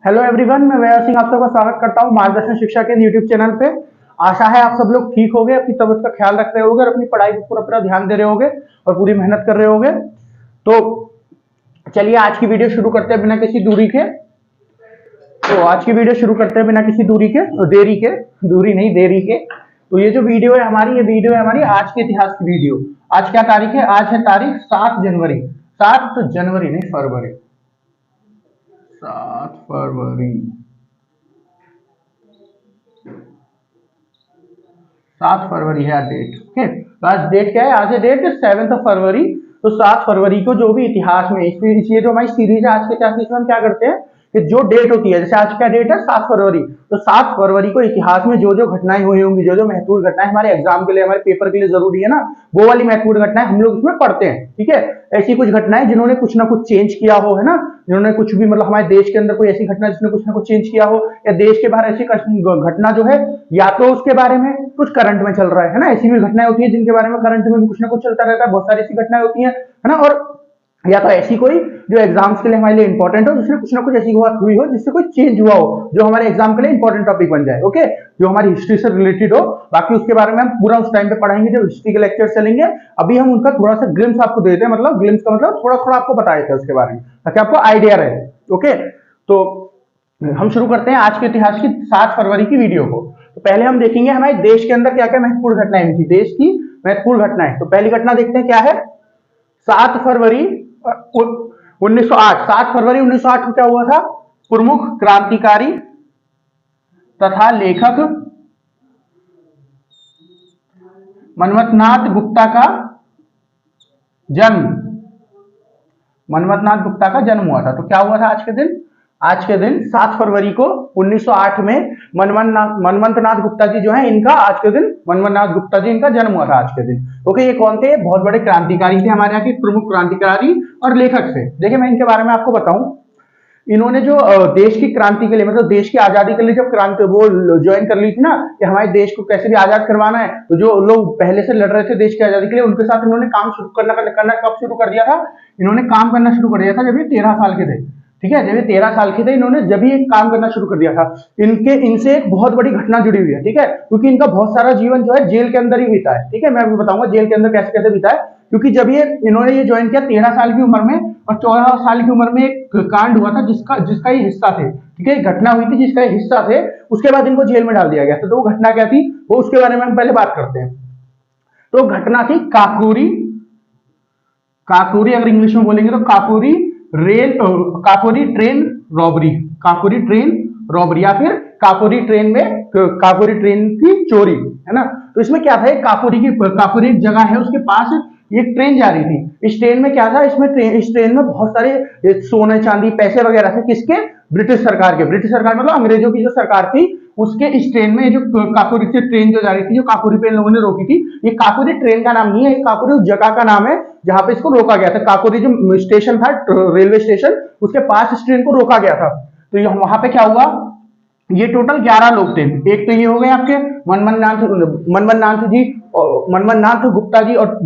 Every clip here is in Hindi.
हेलो एवरीवन, मैं वैभव सिंह आप सबका स्वागत करता हूं मार्गदर्शन शिक्षा के यूट्यूब चैनल पे। आशा है आप सब लोग ठीक होंगे, अपनी तबीयत का ख्याल रख रहे होंगे और अपनी पढ़ाई पर पूरा ध्यान दे रहे होंगे और पूरी मेहनत कर रहे होंगे। तो चलिए आज की वीडियो शुरू करते हैं बिना किसी दूरी के। तो आज की वीडियो शुरू करते हैं बिना किसी दूरी के, दूरी नहीं देरी के। तो ये जो वीडियो है हमारी, ये वीडियो है हमारी आज के इतिहास की वीडियो। आज क्या तारीख है? आज है तारीख 7 जनवरी। 7 जनवरी नहीं, फरवरी। 7 फरवरी 7 फरवरी है डेट। ओके, तो आज डेट क्या है? आज है डेट 7 फरवरी। तो 7 फरवरी को जो भी इतिहास में ये जो हमारी सीरीज है आज के इतिहास, इसमें हम क्या करते हैं कि जो डेट होती है, जैसे आज क्या डेट है 7 फरवरी, तो 7 फरवरी को इतिहास में जो जो घटनाएं हुई होंगी, जो जो महत्वपूर्ण घटनाएं हमारे एग्जाम के लिए, हमारे पेपर के लिए जरूरी है ना, वो वाली महत्वपूर्ण घटनाएं हम लोग इसमें पढ़ते हैं। ठीक है, ऐसी कुछ घटनाएं जिन्होंने कुछ ना कुछ चेंज किया हो, है ना, जिन्होंने कुछ भी मतलब हमारे देश के अंदर कोई ऐसी घटना जिसने कुछ ना कुछ चेंज किया हो, या देश के बाहर ऐसी घटना जो है, या तो उसके बारे में कुछ करंट में चल रहा है ना, ऐसी भी घटनाएं होती है जिनके बारे में करंट में भी कुछ ना कुछ चलता रहता है, बहुत सारी ऐसी घटनाएं होती है ना। और या तो ऐसी कोई जो एग्जाम्स के लिए हमारे लिए इंपॉर्टेंट हो, जिसमें कुछ ना कुछ ऐसी बात हुई हो जिससे कोई चेंज हुआ हो, जो हमारे एग्जाम के लिए इंपॉर्टेंट टॉपिक बन जाए। ओके, जो हमारी हिस्ट्री से रिलेटेड हो। बाकी उसके बारे में हम पूरा उस टाइम पे पढ़ाएंगे जब हिस्ट्री के लेक्चर चलेंगे। अभी हम उनका थोड़ा सा ग्लिम्स आपको देते हैं, मतलब ग्लिम्स का मतलब थोड़ा थोड़ा आपको बता देते हैं उसके बारे में, ताकि आपको आइडिया रहे। ओके, तो हम शुरू करते हैं आज के इतिहास की 7 फरवरी की वीडियो को। तो पहले हम देखेंगे हमारे देश के अंदर क्या क्या महत्वपूर्ण घटनाएं हुई थी, देश की महत्वपूर्ण घटनाएं। तो पहली घटना देखते हैं क्या है। 7 फरवरी 1908। 7 फरवरी 1908 को क्या हुआ था? प्रमुख क्रांतिकारी तथा लेखक मनमथनाथ गुप्ता का जन्म, मनमथनाथ गुप्ता का जन्म हुआ था। तो क्या हुआ था आज के दिन? आज के दिन 7 फरवरी को 1908 में मनमथनाथ गुप्ता जी जो है, इनका आज के दिन मनमथनाथ गुप्ता जी इनका जन्म हुआ था आज के दिन। ओके, ये कौन थे? बहुत बड़े क्रांतिकारी थे, हमारे यहाँ के प्रमुख क्रांतिकारी और लेखक थे। देखिए मैं इनके बारे में आपको बताऊं, इन्होंने जो देश की क्रांति के लिए, मतलब देश की आजादी के लिए जब क्रांति वो ज्वाइन कर ली थी ना, कि हमारे देश को कैसे भी आजाद करवाना है, तो जो लोग पहले से लड़ रहे थे देश की आजादी के लिए, उनके साथ इन्होंने काम शुरू करना कब शुरू कर दिया था? इन्होंने काम करना शुरू कर दिया था जब ये 13 साल के थे। ठीक है, जब ये 13 साल के थे, इन्होंने जब ही एक काम करना शुरू कर दिया था। इनसे एक बहुत बड़ी घटना जुड़ी हुई है। ठीक है, क्योंकि इनका बहुत सारा जीवन जो है जेल के अंदर ही बीता है। ठीक है, मैं अभी बताऊंगा जेल के अंदर कैसे कैसे बीता है। क्योंकि जब इन्होंने ये ज्वाइन किया 13 साल की उम्र में, और 14 साल की उम्र में एक कांड हुआ था जिसका ये हिस्सा थे। ठीक है, घटना हुई थी जिसका ये हिस्सा थे। उसके बाद इनको जेल में डाल दिया गया था। तो वो घटना क्या थी, वो उसके बारे में हम पहले बात करते हैं। तो घटना थी काकोरी, अगर इंग्लिश में बोलेंगे तो Kakori train robbery, Kakori train robbery, या फिर काकोरी ट्रेन की चोरी, है ना। तो इसमें क्या था, काकोरी एक जगह है, उसके पास एक ट्रेन जा रही थी। इस ट्रेन में क्या था, इस ट्रेन में बहुत सारे सोने चांदी पैसे वगैरह थे। किसके? ब्रिटिश सरकार के। ब्रिटिश सरकार मतलब अंग्रेजों की जो सरकार थी, उसके इस ट्रेन में जो काकोरी से ट्रेन जो जा रही थी, जो काकोरी पे इन लोगों ने रोकी थी, ये काकोरी ट्रेन का नाम नहीं है, ये काकोरी उस जगह का नाम है जहां पे इसको रोका गया था। काकोरी जो स्टेशन था, रेलवे स्टेशन, उसके पास इस ट्रेन को रोका गया था। तो वहां पे क्या हुआ, ये टोटल 11 लोग थे। एक तो ये हो गए आपके मनमथनाथ गुप्ता जी, और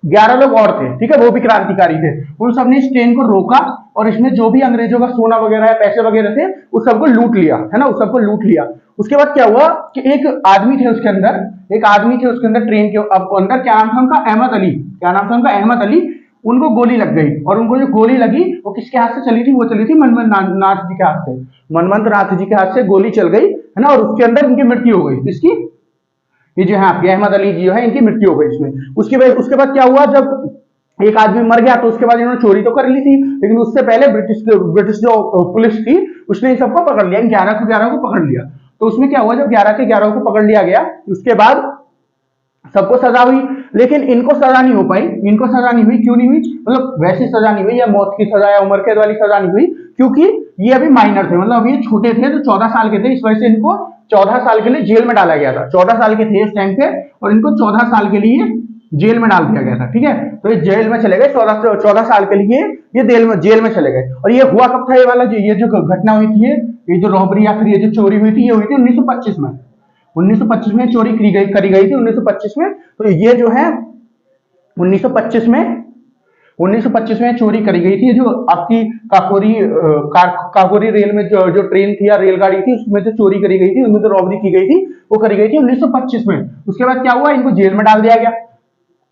11 लोग और थे। ठीक है, वो भी क्रांतिकारी थे। उन सबने इस ट्रेन को रोका और इसमें जो भी अंग्रेजों का सोना वगैरह है, पैसे वगैरह थे, उस सबको लूट लिया, है ना, उस सबको लूट लिया। उसके बाद क्या हुआ कि एक आदमी थे उसके अंदर ट्रेन के अंदर, क्या नाम था उनका? अहमद अली। क्या नाम था उनका? अहमद अली। उनको गोली लग गई, और उनको जो गोली लगी वो किसके हाथ से चली थी? वो चली थी मनमथनाथ जी के हाथ से। मनमथनाथ जी के हाथ से गोली चल गई, है ना, और उसके अंदर इनकी मृत्यु हो गई। किसकी? ये जो है आपके अहमद अली जी जो है, इनकी मृत्यु हो गई इसमें। उसके बाद क्या हुआ, जब एक आदमी मर गया तो उसके बाद इन्होंने चोरी तो कर ली थी, लेकिन उससे पहले ब्रिटिश जो पुलिस थी उसने इन सबको पकड़ लिया, 11 को पकड़ लिया। तो उसमें क्या हुआ, जब 11 के 11 को पकड़ लिया गया, उसके बाद सबको सजा हुई, लेकिन इनको सजा नहीं हो पाई। इनको सजा नहीं हुई, क्यों नहीं हुई? मतलब वैसी सजा नहीं हुई, या मौत की सजा या उम्र कैद वाली सजा नहीं हुई, क्योंकि ये अभी माइनर थे, मतलब अभी छोटे थे, तो 14 साल के थे। इस वजह से इनको 14 साल के लिए जेल में डाला गया था। 14 साल के थे इस टाइम पे, और इनको 14 साल के लिए जेल में डाल दिया गया था। ठीक है, तो ये जेल में चले गए 14 साल के लिए, ये जेल में चले गए। और ये हुआ कब था? ये वाला ये जो घटना हुई थी, ये जो रॉबरी या फिर ये जो चोरी हुई थी, ये हुई थी 1925 में। 1925 में चोरी करी गई थी 1925 में। तो ये जो है 1925 में 1925 में चोरी करी गई थी, जो आपकी काकोरी रेल में जो ट्रेन थी या रेलगाड़ी थी उसमें जो चोरी करी गई थी, उनमें जो रॉबरी की गई थी वो करी गई थी 1925 में। उसके बाद क्या हुआ, इनको जेल में डाल दिया गया।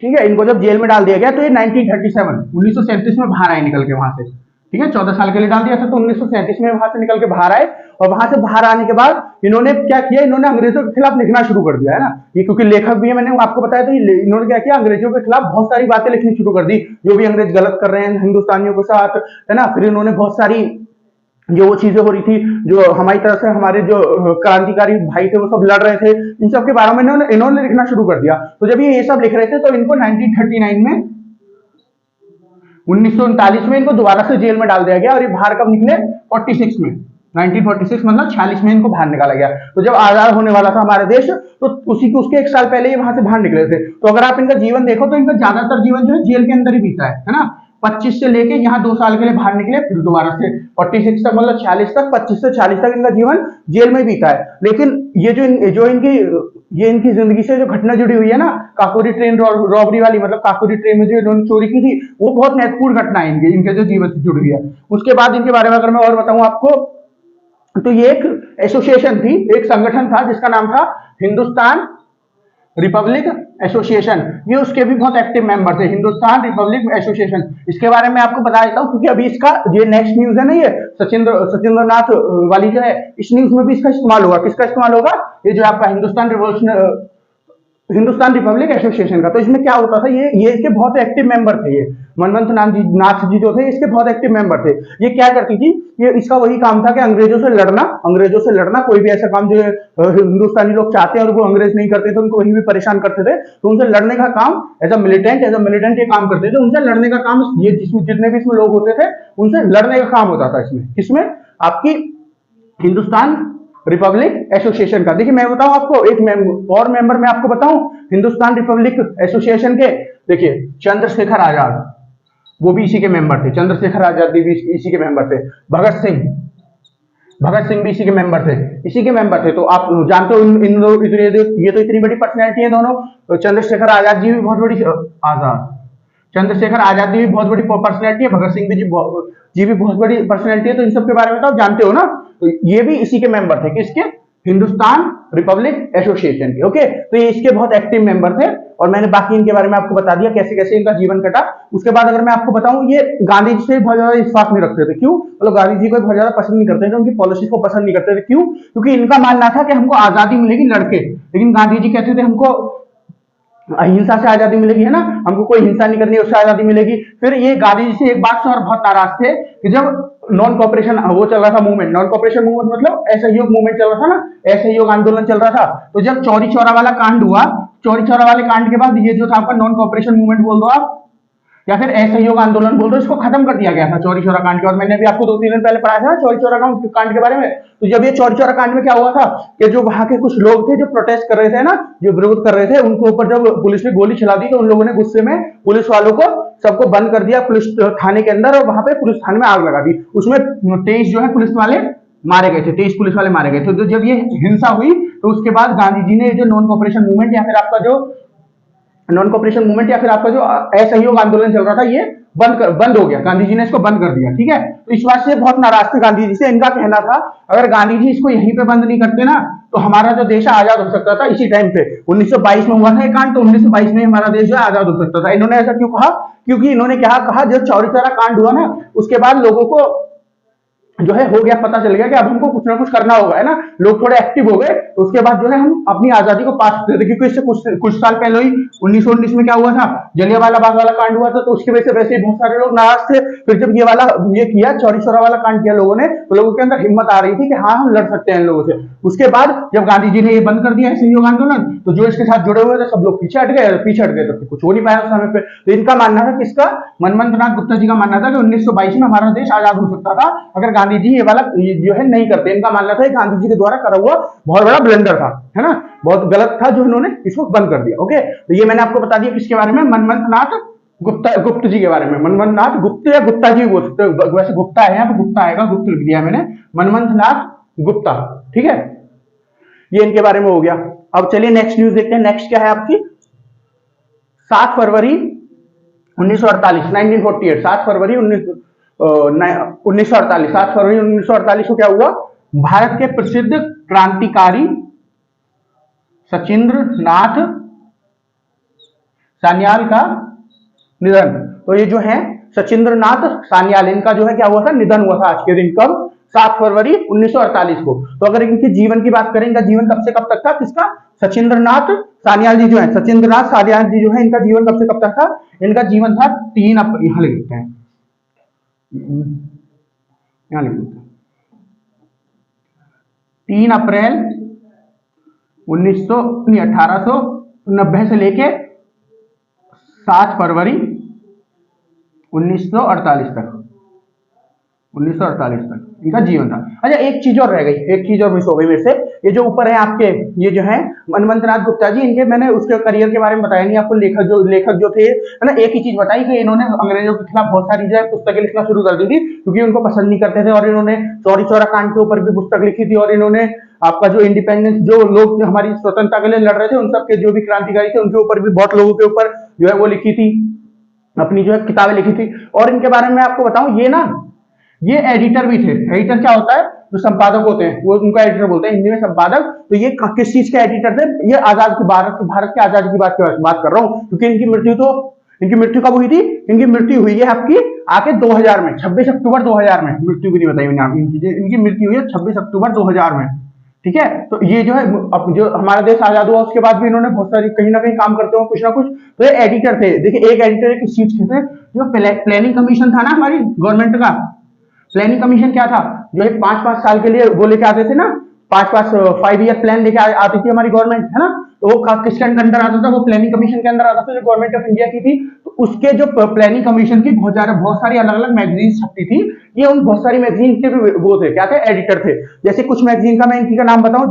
ठीक है, इनको जब जेल में डाल दिया गया तो ये 1937 में बाहर आए निकल के वहां से। ठीक है, 14 साल के लिए डाल दिया था, तो 1937 में वहां से निकल के बाहर आए, और वहां से बाहर आने के बाद इन्होंने क्या किया, इन्होंने अंग्रेजों के खिलाफ लिखना शुरू कर दिया है ना, ये क्योंकि लेखक भी है, मैंने आपको बताया, तो इन्होंने क्या किया, अंग्रेजों के खिलाफ बहुत सारी बातें लिखनी शुरू कर दी, जो भी अंग्रेज गलत कर रहे हैं हिंदुस्तानियों के साथ, है ना। फिर इन्होंने बहुत सारी जो वो चीजें हो रही थी, जो हमारी तरफ से हमारे जो क्रांतिकारी भाई थे वो सब लड़ रहे थे, इन सब के बारे में इन्होंने लिखना शुरू कर दिया। तो जब ये सब लिख रहे थे तो इनको 1939 में 1939 में इनको दोबारा से जेल में डाल दिया गया, और ये बाहर कब निकले, 46 में, 1946 मतलब 46 में इनको बाहर निकाला गया। तो जब आजाद होने वाला था हमारा देश, तो उसके एक साल पहले ये वहां से बाहर निकले थे। तो अगर आप इनका जीवन देखो तो इनका ज्यादातर जीवन जो है जेल के अंदर ही बीता है ना। 25 से लेके यहाँ 2 साल के लिए बाहर निकले, फिर दोबारा से 46 तक, मतलब 46 तक, 25 से 40 तक इनका जीवन जेल में बीता है। लेकिन ये इनकी जिंदगी से जो घटना जुड़ी हुई है ना, काकोरी ट्रेन रॉबरी वाली, मतलब काकोरी ट्रेन में जो इन्होंने चोरी की थी, वो बहुत महत्वपूर्ण घटना है इनके जो जीवन से जुड़ी हुई है। उसके बाद इनके बारे में अगर मैं और बताऊं आपको, तो ये एक एसोसिएशन थी, एक संगठन था जिसका नाम था हिंदुस्तान रिपब्लिक एसोसिएशन। ये उसके भी बहुत एक्टिव मेंबर थे, हिंदुस्तान रिपब्लिक एसोसिएशन। इसके बारे में आपको बता देता हूँ, क्योंकि अभी इसका ये नेक्स्ट न्यूज है ना, ये सचिंद्र नाथ वाली जो है, इस न्यूज में भी इसका इस्तेमाल होगा। किसका इस्तेमाल होगा, ये जो आपका हिंदुस्तान रिपब्लिक एसोसिएशन का। तो इसमें क्या होता था, ये इसके बहुत एक्टिव मेंबर थे, ये मनमंथ नाथ जी जो थे इसके बहुत एक्टिव मेंबर थे। ये क्या करती थी, ये इसका वही काम था कि अंग्रेजों से लड़ना, कोई भी ऐसा काम जो हिंदुस्तानी लोग चाहते हैं और वो अंग्रेज नहीं करते थे, उनको वही भी परेशान करते थे, तो उनसे लड़ने का काम एज अ मिलिटेंट ये काम करते थे। उनसे लड़ने का काम, ये जितने भी इसमें लोग होते थे उनसे लड़ने का काम होता था इसमें। किसमें, आपकी हिंदुस्तान रिपब्लिक एसोसिएशन का। देखिए मैं बताऊं आपको, एक और मेंबर मैं आपको बताऊं हिंदुस्तान रिपब्लिक एसोसिएशन के, देखिए चंद्रशेखर आजाद, वो भी इसी के मेंबर थे। चंद्रशेखर आजाद भी इसी के मेंबर थे। भगत सिंह भी इसी के मेंबर थे। तो आप जानते हो ये तो इतनी बड़ी पर्सनैलिटी है दोनों। तो चंद्रशेखर आजाद जी भी बहुत बड़ी पर्सनैलिटी है, भगत सिंह जी भी बहुत बड़ी पर्सनैलिटी है। तो इन सब के बारे में तो आप जानते हो ना। तो ये भी इसी के मेंबर थे, किसके, हिंदुस्तान रिपब्लिक एसोसिएशन के। ओके, तो ये इसके बहुत एक्टिव मेंबर थे, और मैंने बाकी इनके बारे में आपको बता दिया कैसे कैसे इनका जीवन कटा। उसके बाद अगर मैं आपको बताऊं, ये गांधी जी से बहुत ज्यादा विश्वास नहीं रखते थे। क्यों, मतलब गांधी जी को बहुत ज्यादा पसंद नहीं करते थे, उनकी पॉलिसी को पसंद नहीं करते थे। क्यों, क्योंकि इनका मानना था कि हमको आजादी मिलेगी लड़के, लेकिन गांधी जी कहते थे हमको अहिंसा से आजादी मिलेगी, है ना, हमको कोई हिंसा नहीं करनी है, उससे आजादी मिलेगी। फिर ये गांधी जी से एक बात से और बहुत नाराज थे कि जब नॉन कॉपरेशन वो चल रहा था मूवमेंट, नॉन कॉपरेशन मूवमेंट मतलब असहयोग मूवमेंट चल रहा था ना, असहयोग आंदोलन चल रहा था। तो जब चौरी चौरा वाला कांड हुआ, चौरी चौरा वाले कांड के बाद ये जो था आपका नॉन कॉपरेशन मूवमेंट बोल दो आप, या फिर असहयोग आंदोलन बोल दो, इसको खत्म कर दिया गया था चौरी चौरा कांड के बाद। मैंने भी आपको 2-3 दिन पहले पढ़ाया था चौरी चौरा कांड के बारे में। तो जब ये चौरी चौरा कांड में क्या हुआ था कि जो वहां के कुछ लोग थे जो प्रोटेस्ट कर रहे थे ना, जो विरोध कर रहे थे, उनके ऊपर जब पुलिस ने गोली चला दी, तो उन लोगों ने गुस्से में पुलिस वालों को सबको बंद कर दिया पुलिस थाने के अंदर, और वहां पे पुलिस थाने में आग लगा दी। उसमें 23 जो है पुलिस वाले मारे गए थे, 23 पुलिस वाले मारे गए थे। तो जब ये हिंसा हुई, तो उसके बाद गांधी जी ने जो नॉन कॉपरेशन मूवमेंट या फिर आपका जो असहयोग आंदोलन चल रहा था, ये बंद हो गया। गांधी जी ने इसको बंद कर दिया। ठीक है, तो इस बात से बहुत नाराज थे गांधी जी से। इनका कहना था अगर गांधी जी इसको यहीं पे बंद नहीं करते ना, तो हमारा जो देश आजाद हो सकता था इसी टाइम पे। 1922 में हुआ था एक कांड, तो 1922 में हमारा देश जो है आजाद हो सकता था। इन्होंने ऐसा क्यों कहा, क्योंकि इन्होंने क्या कहा, जब चौरी चौरा कांड हुआ ना, उसके बाद लोगों को जो है हो गया, पता चल गया कि अब हमको कुछ ना कुछ करना होगा, है ना। लोग थोड़े एक्टिव हो गए, तो उसके बाद जो है हम अपनी आजादी को पा सकते थे। क्योंकि इससे कुछ साल पहले ही 1919 में क्या हुआ था, जलियांवाला बाग वाला कांड हुआ था, तो उसकी वजह से वैसे ही बहुत सारे लोग नाराज थे। फिर जब ये किया चौरी चौरा वाला कांड किया लोगों ने, तो लोगों के अंदर हिम्मत आ रही थी कि हाँ हम लड़ सकते हैं इन लोगों से। उसके बाद जब गांधी जी ने ये बंद कर दिया असहयोग आंदोलन, तो जो इसके साथ जुड़े हुए थे सब लोग पीछे हट गए, तो कुछ हो नहीं पाया उस समय पे। तो इनका मानना था, किसका, मनमंथ नाथ गुप्ता जी का मानना था कि 1922 में हमारा देश आजाद हो सकता था अगर गांधी जी ये वाला जो है नहीं करते। इनका मानना था गांधी जी के द्वारा करा हुआ बहुत बड़ा ब्लंडर था, है ना, बहुत गलत था जो इन्होंने इसको बंद कर दिया। ओके, तो ये मैंने आपको बता दिया किसके बारे में, मनमंथ नाथ गुप्त जी के बारे में। मनमंथ नाथ गुप्त या गुप्ता जी बोल सकते हो, वैसे गुप्ता है, यहाँ पे गुप्ता आएगा, गुप्त लिख दिया मैंने, मनमंथ नाथ गुप्ता। ठीक है, ये इनके बारे में हो गया। अब चलिए नेक्स्ट न्यूज देखते हैं। नेक्स्ट क्या है आपकी, 7 फरवरी 1948, 1948, 7 फरवरी 1948, 7 फरवरी 1948 को क्या हुआ, भारत के प्रसिद्ध क्रांतिकारी सचिंद्र नाथ सान्याल का निधन। तो ये जो है सचिंद्र नाथ सान्याल, इनका जो है क्या हुआ था, निधन हुआ था आज के दिन। कब? 7 फरवरी 1948 को। तो अगर इनके जीवन की बात करें, इनका जीवन कब से कब तक था, किसका, सचिंद्र नाथ सान्याल जी जो है, सचिंद्र नाथ सान्याल जी जो है, इनका जीवन कब से कब तक था, इनका जीवन था 3 अप्रैल, यहां लिख देते हैं, यहां लिख देते हैं 3 अप्रैल 1890 से लेके 7 फरवरी 1948 तक, 1948 तक इनका जीवन था। अच्छा, एक चीज और रह गई, एक चीज और मिस हो गई मेरे से। ये जो ऊपर है आपके, ये जो है मनवंत नाथ गुप्ता जी, इनके मैंने उसके करियर के बारे में बताया नहीं आपको। लेखक जो थे, है ना, एक ही चीज बताई कि इन्होंने अंग्रेजों के खिलाफ बहुत सारी जो है पुस्तकें लिखना शुरू कर दी थी, क्योंकि उनको पसंद नहीं करते थे। और इन्होंने चौरी चौरा कांड के ऊपर भी पुस्तक लिखी थी, और इन्होंने आपका जो इंडिपेंडेंस, जो लोग हमारी स्वतंत्रता के लिए लड़ रहे थे, उन सबके जो भी क्रांतिकारी थे, उनके ऊपर भी बहुत लोगों के ऊपर जो है वो लिखी थी, अपनी जो है किताबें लिखी थी। और इनके बारे में आपको बताऊं, ये ना, ये एडिटर भी थे। एडिटर क्या होता है, जो संपादक होते हैं वो उनका एडिटर बोलते हैं, हिंदी में संपादक। तो ये किस चीज के एडिटर थे, ये आजाद की भारत के आजादी की बात कर रहा हूं, क्योंकि इनकी मृत्यु कब हुई थी, इनकी मृत्यु हुई है आपकी आके 2000 में, 26 अक्टूबर 2000 में। मृत्यु भी नहीं बताई मैंने इनकी मृत्यु हुई है 26 अक्टूबर 2000 में। ठीक है, तो ये जो है, अब जो हमारा देश आजाद हुआ उसके बाद भी इन्होंने बहुत सारी कहीं ना कहीं काम करते हो कुछ ना कुछ। तो ये एडिटर थे। देखिए, एक एडिटर किस चीज के थे, जो प्लानिंग कमीशन था ना हमारी गवर्नमेंट का, प्लानिंग कमीशन क्या था, जो है 5-5 साल के लिए वो लेके आते थे ना, 5 ईयर प्लान लेके आती थी हमारी गवर्नमेंट, है ना। तो वो किसके अंदर आता था, वो प्लानिंग कमीशन के अंदर आता था, जो गवर्नमेंट ऑफ इंडिया की थी। तो उसके जो प्लानिंग कमीशन की बहुत सारी अलग अलग मैगजीन छपती थी। ये उन बहुत सारी मैगजीन के भी वो थे, क्या थे, एडिटर थे। जैसे कुछ मैगजीन का मैं इनकी का नाम बताऊं,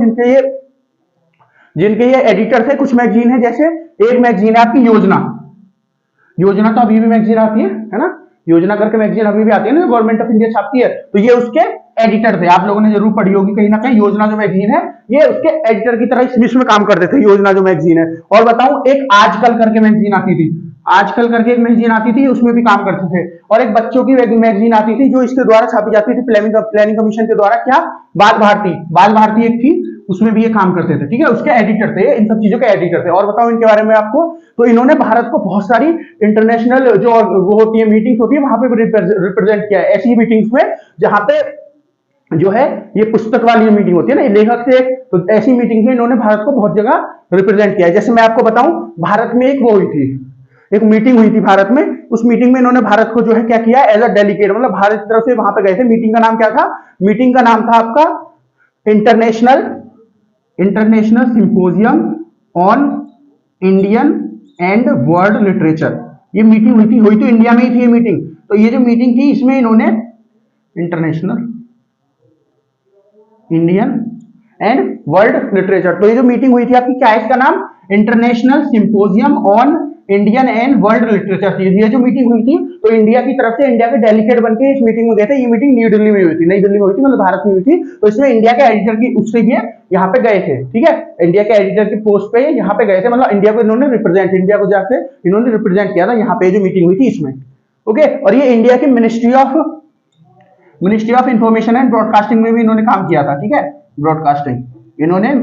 जिनके ये एडिटर थे। कुछ मैगजीन है, जैसे एक मैगजीन है आपकी योजना तो अभी भी मैगजीन आती है ना, योजना करके मैगजीन अभी भी आती है ना, गवर्नमेंट ऑफ इंडिया छापती है। तो ये उसके एडिटर थे, आप लोगों ने जरूर पढ़ी होगी कहीं ना कहीं। योजना जो मैगजीन है, ये उसके एडिटर की तरह इसमें काम करते थे, योजना जो मैगजीन है। और बताऊं, एक आजकल करके मैगजीन आती थी, आजकल करके एक मैगजीन आती थी, उसमें भी काम करते थे। और एक बच्चों की मैगजीन आती थी, जो इसके द्वारा छापी जाती थी, प्लानिंग कमीशन के द्वारा, क्या, बाल भारती एक थी, उसमें भी ये काम करते थे। ठीक है, उसके एडिटर थे, इन सब चीजों के एडिटर थे। और बताओ इनके बारे में आपको, तो इन्होंने भारत को बहुत सारी इंटरनेशनल जो वो होती है, मीटिंग्स होती है, वहां पे रिप्रेजेंट किया है। ऐसी मीटिंग्स में जहां पे जो है ये पुस्तक वाली मीटिंग होती है ना, लेखक से, तो ऐसी मीटिंग में इन्होंने भारत को बहुत जगह रिप्रेजेंट किया है। जैसे मैं आपको बताऊं, भारत में एक वो हुई थी, एक मीटिंग हुई थी भारत में। उस मीटिंग में इन्होंने भारत को जो है क्या किया, एज अ डेलीगेट, मतलब भारत की तरफ से वहां पे गए थे। मीटिंग का नाम क्या था, मीटिंग का नाम था आपका international symposium on Indian and world literature. ये मीटिंग हुई तो इंडिया में ही थी ये मीटिंग। तो ये जो मीटिंग थी, इसमें इन्होंने international, Indian and world literature, तो ये जो मीटिंग हुई थी आपकी, क्या है इसका नाम, international symposium on Indian and world literature. ये जो मीटिंग हुई थी, तो इंडिया की तरफ से, इंडिया के डेलीगेट बनके इस मीटिंग में गए थे। ये मीटिंग नई दिल्ली में हुई थी, मतलब भारत में हुई थी। तो इसमें इंडिया के एडिटर की उससे ये यहाँ पे गए थे। ठीक है, इंडिया के एडिटर की पोस्ट पे यहाँ पे गए थे, मतलब इंडिया को इन्होंने इंडिया को जाके इन्होंने रिप्रेजेंट किया था यहाँ पे जो मीटिंग हुई थी इसमें। ओके, और ये इंडिया की ministry of information and broadcasting में भी इन्होंने काम किया था। ठीक है, ब्रॉडकास्टिंग, इन्होंने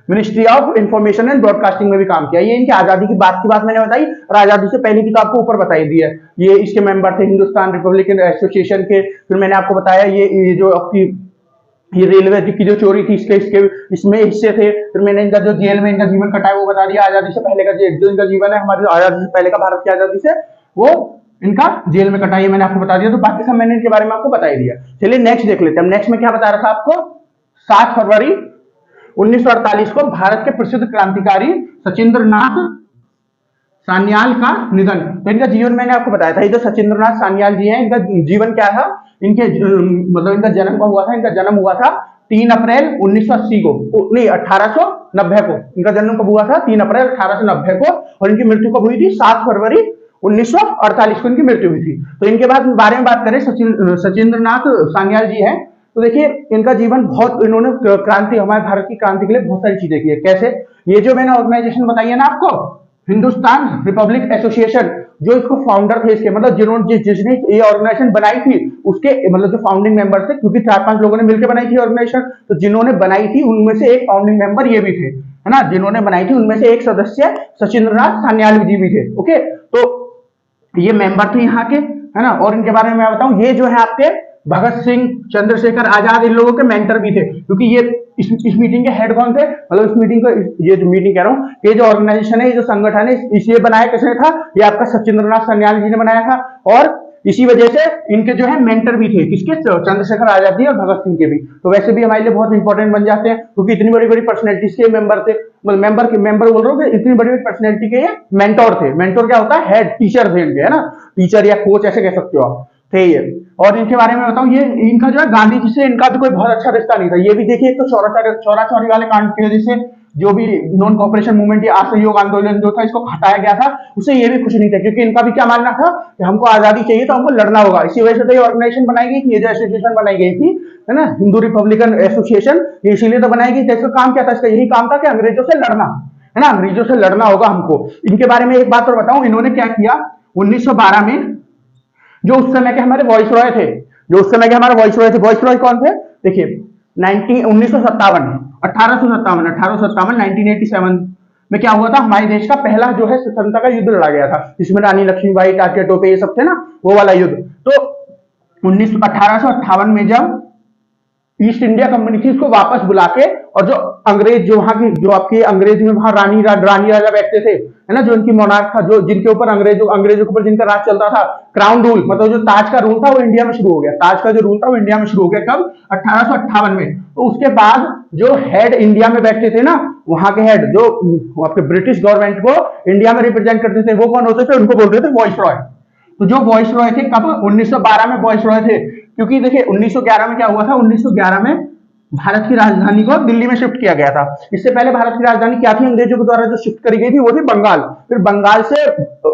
ministry of information and broadcasting में भी काम किया। ये इनकी आजादी की बात मैंने बताई, और आजादी से पहले की तो आपको ऊपर बताई दी है। ये इसके मेंबर थे हिंदुस्तान रिपब्लिकन एसोसिएशन के। फिर मैंने आपको बताया ये जो आपकी ये रेलवे की जो चोरी थी, इसमें हिस्से थे। फिर मैंने इनका जो जेल में इनका जीवन कटा है वो बता दिया। आजादी से पहले का जो इनका जीवन है, हमारी आजादी से पहले का, भारत की आजादी से, वो इनका जेल में कटा, ये मैंने आपको बता दिया। तो बाकी सब मैंने इनके बारे में आपको बता ही दिया। चलिए नेक्स्ट देख लेते हैं। नेक्स्ट में क्या बता रहा था आपको, 7 फरवरी 1948 को भारत के प्रसिद्ध क्रांतिकारी सचिंद्र नाथ सान्याल का निधन। तो इनका जीवन मैंने आपको बताया था। ये जो सचिंद्र नाथ सान्याल जी हैं, इनका जीवन क्या था, इनके मतलब इनका जन्म कब हुआ था, इनका जन्म हुआ था 3 अप्रैल 1980 को, नहीं 1890 को। इनका जन्म कब हुआ था, 3 अप्रैल 1890 को। और इनकी मृत्यु कब हुई थी, 7 फरवरी 1948 को इनकी मृत्यु हुई थी। तो इनके बारे में बात करें, सचिंद्र नाथ सान्याल जी हैं। तो देखिए, इनका जीवन बहुत, इन्होंने क्रांति, हमारे भारत की क्रांति के लिए बहुत सारी चीजें की है। कैसे, ये जो मैंने ऑर्गेनाइजेशन बताई है ना आपको, हिंदुस्तान रिपब्लिक एसोसिएशन, जो इसको फाउंडर थे इसके, मतलब जिन्होंने जिसने ये ऑर्गेनाइजेशन बनाई थी उसके मतलब जो फाउंडिंग मेंबर थे, क्योंकि 4-5 लोगों ने मिलकर बनाई थी ऑर्गेनाइजेशन, तो जिन्होंने बनाई थी उनमें से एक फाउंडिंग मेंबर ये भी थे, है ना, जिन्होंने बनाई थी उनमें से एक सदस्य सचिंद्रनाथ सान्याल जी भी थे। ओके, तो ये मेंबर थे यहाँ के, है ना। और इनके बारे में मैं बताऊं, ये जो है आपके भगत सिंह, चंद्रशेखर आजाद, इन लोगों के मेंटर भी थे, क्योंकि ये इस मीटिंग के हेड कौन थे, मतलब इस मीटिंग को, ये जो मीटिंग कह रहा हूँ, ये जो ऑर्गेनाइजेशन है, ये जो संगठन है, इसे बनाया किसने था, ये आपका सचिंद्रनाथ सान्याल जी ने बनाया था। और इसी वजह से इनके जो है मेंटर भी थे, किसके, चंद्रशेखर आजाद जी और भगत सिंह के भी। तो वैसे भी हमारे लिए बहुत इंपॉर्टेंट बन जाते हैं, क्योंकि इतनी बड़ी बड़ी पर्सनैलिटीज के मेंबर थे, मतलब मेंबर बोल रहा हूँ कि इतनी बड़ी बड़ी पर्सनैलिटी के ये मेंटोर थे। मेंटोर क्या होता है, हेड, टीचर थे इनके, है ना, टीचर या कोच ऐसे कह सकते हो आप, थे ये। और इनके बारे में बताऊं, ये इनका जो है गांधी जी से इनका भी कोई बहुत अच्छा रिश्ता नहीं था। ये भी देखिए, एक तो चौरा चौरी वाले कांड की वजह से जो भी नॉन कॉपरेशन मूवमेंट या असहयोग आंदोलन जो था, इसको हटाया गया था, उससे ये भी खुश नहीं था, क्योंकि इनका भी क्या मानना था कि हमको आजादी चाहिए तो हमको लड़ना होगा। इसी वजह से तो ये ऑर्गेनाइजेशन बनाई गई थी, ये जो एसोसिएशन बनाई गई थी, है ना, हिंदू रिपब्लिकन एसोसिएशन, ये इसीलिए तो बनाई गई थी। इसका काम क्या था, इसका यही काम था कि अंग्रेजों से लड़ना, है ना, अंग्रेजों से लड़ना होगा हमको। इनके बारे में एक बात और बताऊं, इन्होंने क्या किया 1912 में, जो उस समय के हमारे वॉइस रॉय थे, जो उस समय के हमारे वॉइस रॉय थे, वॉइस रॉय कौन थे, देखिए 1957 1857 1987 में क्या हुआ था, हमारे देश का पहला जो है स्वतंत्रता का युद्ध लड़ा गया था, जिसमें रानी लक्ष्मीबाई, टाटिया टोपे, ये सब थे ना, वो वाला युद्ध। तो 1858 में जब ईस्ट इंडिया कंपनी थी, उसको वापस बुला के, और जो अंग्रेज, जो वहां की, जो आपके अंग्रेज में वहां रानी राजा बैठते थे, है ना, जो इनकी मोनार्क था, जो जिनके ऊपर अंग्रेजों के ऊपर जिनका राज चलता था, क्राउन रूल, मतलब जो ताज का रूल था वो इंडिया में शुरू हो गया। ताज का जो रूल था वो इंडिया में शुरू हो गया कब, 1858 में। तो उसके बाद जो हेड इंडिया में बैठते थे ना, वहां के हेड जो आपके ब्रिटिश गवर्नमेंट को इंडिया में रिप्रेजेंट करते थे, वो कौन होते थे, उनको बोलते थे वॉइस रॉय। तो जो वॉइस रॉय थे कब, 1912 में वॉइस रॉय थे, क्योंकि देखिए 1911 में क्या हुआ था, 1911 में भारत की राजधानी को दिल्ली में शिफ्ट किया गया था। इससे पहले भारत की राजधानी क्या थी, अंग्रेजों के द्वारा जो शिफ्ट करी गई थी वो थी बंगाल, फिर बंगाल से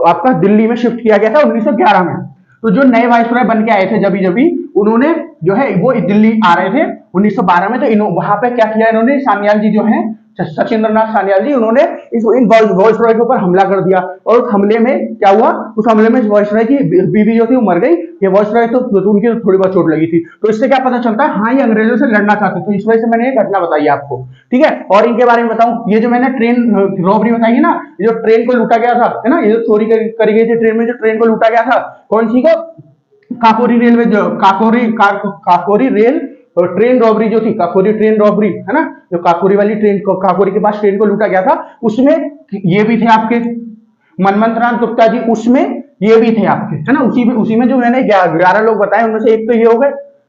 आपका दिल्ली में शिफ्ट किया गया था 1911 में। तो जो नए वाइसरॉय बन के आए थे जब जब उन्होंने जो है वो दिल्ली आ रहे थे 1912 में, तो वहां पे क्या किया इन्होंने, सान्याल जी जो है, सचिंद्रनाथ सान्याल जी, उन्होंने इन वॉइसरॉय के ऊपर हमला कर दिया। और उस हमले में क्या हुआ, उस हमले में वॉइसरॉय की बीवी जो थी वो मर गई, ये वॉइसरॉय तो उनकी थोड़ी बहुत चोट लगी थी। तो इससे क्या पता चलता है, हाँ ये अंग्रेजों से लड़ना चाहते, तो इस वजह से मैंने ये घटना बताई आपको, ठीक है। और इनके बारे में बताऊं, ये जो मैंने ट्रेन रॉबरी बताई है ना, ये जो ट्रेन को लूटा गया था, है ना, ये जो चोरी करी गई थी ट्रेन में, जो ट्रेन को लूटा गया था, कौन सी को, काकोरी रेलवे, जो काकोरी रेल ट्रेन रॉबरी जो थी, काकोरी ट्रेन रॉबरी, है ना, जो काकोरी वाली ट्रेन को, काकोरी के पास ट्रेन को लूटा गया था, उसमें ये भी थे आपके मनमंत राम गुप्ता जी, उसमें ये भी थे आपके, है ना, उसी में जो मैंने 11 लोग बताए, उनमें से एक तो ये हो गए,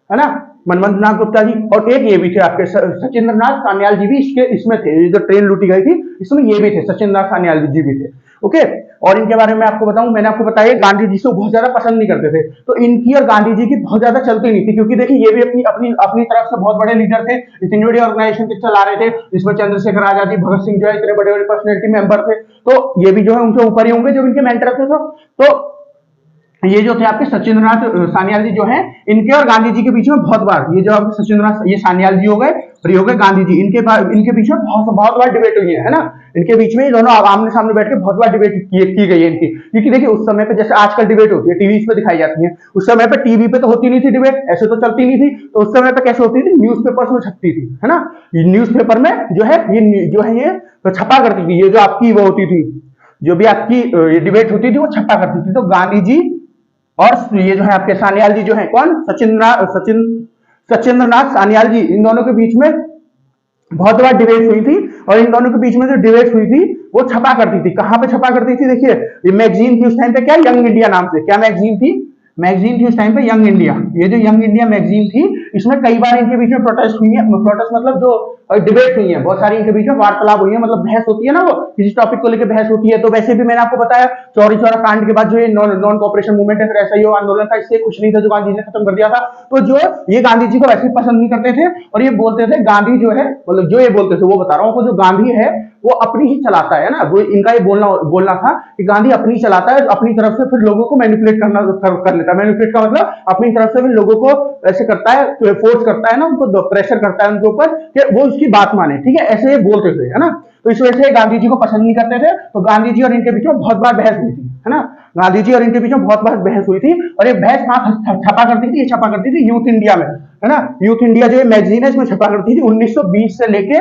है ना, मनमंत नाथ गुप्ता जी, और एक ये भी थे आपके सचिंद्रनाथ सान्याल जी भी इसमें थे, जो ट्रेन लूटी गई थी इसमें ये भी थे, सचिंद्रनाथ सान्याल जी भी थे। ओके, और इनके बारे में आपको बताऊं, मैंने आपको बताया गांधी जी को बहुत ज्यादा पसंद नहीं करते थे, तो इनकी और गांधी जी की बहुत ज्यादा चलती नहीं थी, क्योंकि देखिए ये भी अपनी अपनी अपनी तरफ से बहुत बड़े लीडर थे, इतनी बड़ी ऑर्गेनाइजेशन के चला रहे थे, जिसमें चंद्रशेखर आजाद जी, भगत सिंह जो है, इतने बड़े बड़े पर्सनैलिटी मेंबर थे, तो ये भी जो है उनसे ऊपर ही होंगे जो इनके मेंटर थे। तो ये जो थे आपके सचिंद्रनाथ सान्याल जी जो हैं, इनके और गांधी जी के बीच में बहुत बार, ये जो आपके सचिंद्रनाथ, ये सान्याल जी हो गए और ये हो गए गांधी जी, इनके बीच में बहुत बार डिबेट हुई है ना, इनके बीच में दोनों आमने सामने बैठ के बहुत बार डिबेट की गई है इनकी। क्योंकि देखिए उस समय पे जैसे आजकल डिबेट होती है टीवी पे दिखाई जाती है, उस समय पे टीवी पे तो होती नहीं थी डिबेट, ऐसे तो चलती नहीं थी, तो उस समय पे कैसे होती थी, न्यूज़पेपर्स में छपती थी, है ना, न्यूज़पेपर में जो है ये तो छपा करती थी, ये जो आपकी वो होती थी, जो भी आपकी डिबेट होती थी वो छपा करती थी। तो गांधी जी और ये जो है आपके सान्याल जी जो है, कौन, सचिंद्रनाथ सान्याल जी, इन दोनों के बीच में बहुत बार डिबेट हुई थी, और इन दोनों के बीच में जो डिबेट हुई थी वो छपा करती थी। कहां पे छपा करती थी, देखिए ये मैगजीन थी उस टाइम पे, क्या, यंग इंडिया नाम से, क्या मैगजीन थी, मैगजीन थी उस टाइम पे यंग इंडिया। ये जो यंग इंडिया मैगजीन थी, इसमें कई बार इनके बीच में प्रोटेस्ट हुई है, प्रोटेस्ट मतलब जो डिबेट हुई है, बहुत सारी इनके बीच में वार्तालाप हुई है, मतलब बहस होती है ना, वो किसी टॉपिक को लेकर बहस होती है। तो वैसे भी मैंने आपको बताया चौरी चौरा कांड के बाद जो ये नॉन कॉपरेशन मूवमेंट है, फिर ऐसा ही आंदोलन था, इससे कुछ नहीं था, जो गांधी जी ने खत्म कर दिया था। तो जो ये गांधी जी को वैसे पसंद नहीं करते थे, और ये बोलते थे गांधी जो है, मतलब जो ये बोलते थे वो बता रहा हूँ, जो गांधी है वो अपनी ही चलाता है ना, वो इनका ये बोलना था कि गांधी अपनी चलाता है, अपनी तरफ से फिर लोगों को मैनिपुलेट कर लेता है। मैनिपुलेट का मतलब अपनी तरफ से भी लोगों को ऐसे करता है, फोर्स करता है ना, उनको प्रेशर करता है उनके ऊपर कि वो उसकी बात माने, ठीक है, ऐसे ये बोलते थे, है ना। तो इस वजह से गांधी जी को पसंद नहीं करते थे, तो गांधी जी और इनके बीच में बहुत बार बहस हुई थी, है ना। गांधी जी और इनके बीच में बहुत बार बहस हुई थी, और ये बहस कहाँ छपा करती थी, ये छपा करती थी यूथ इंडिया में, है ना। यूथ इंडिया जो मैगजीन है इसमें छपा करती थी 1920 से लेके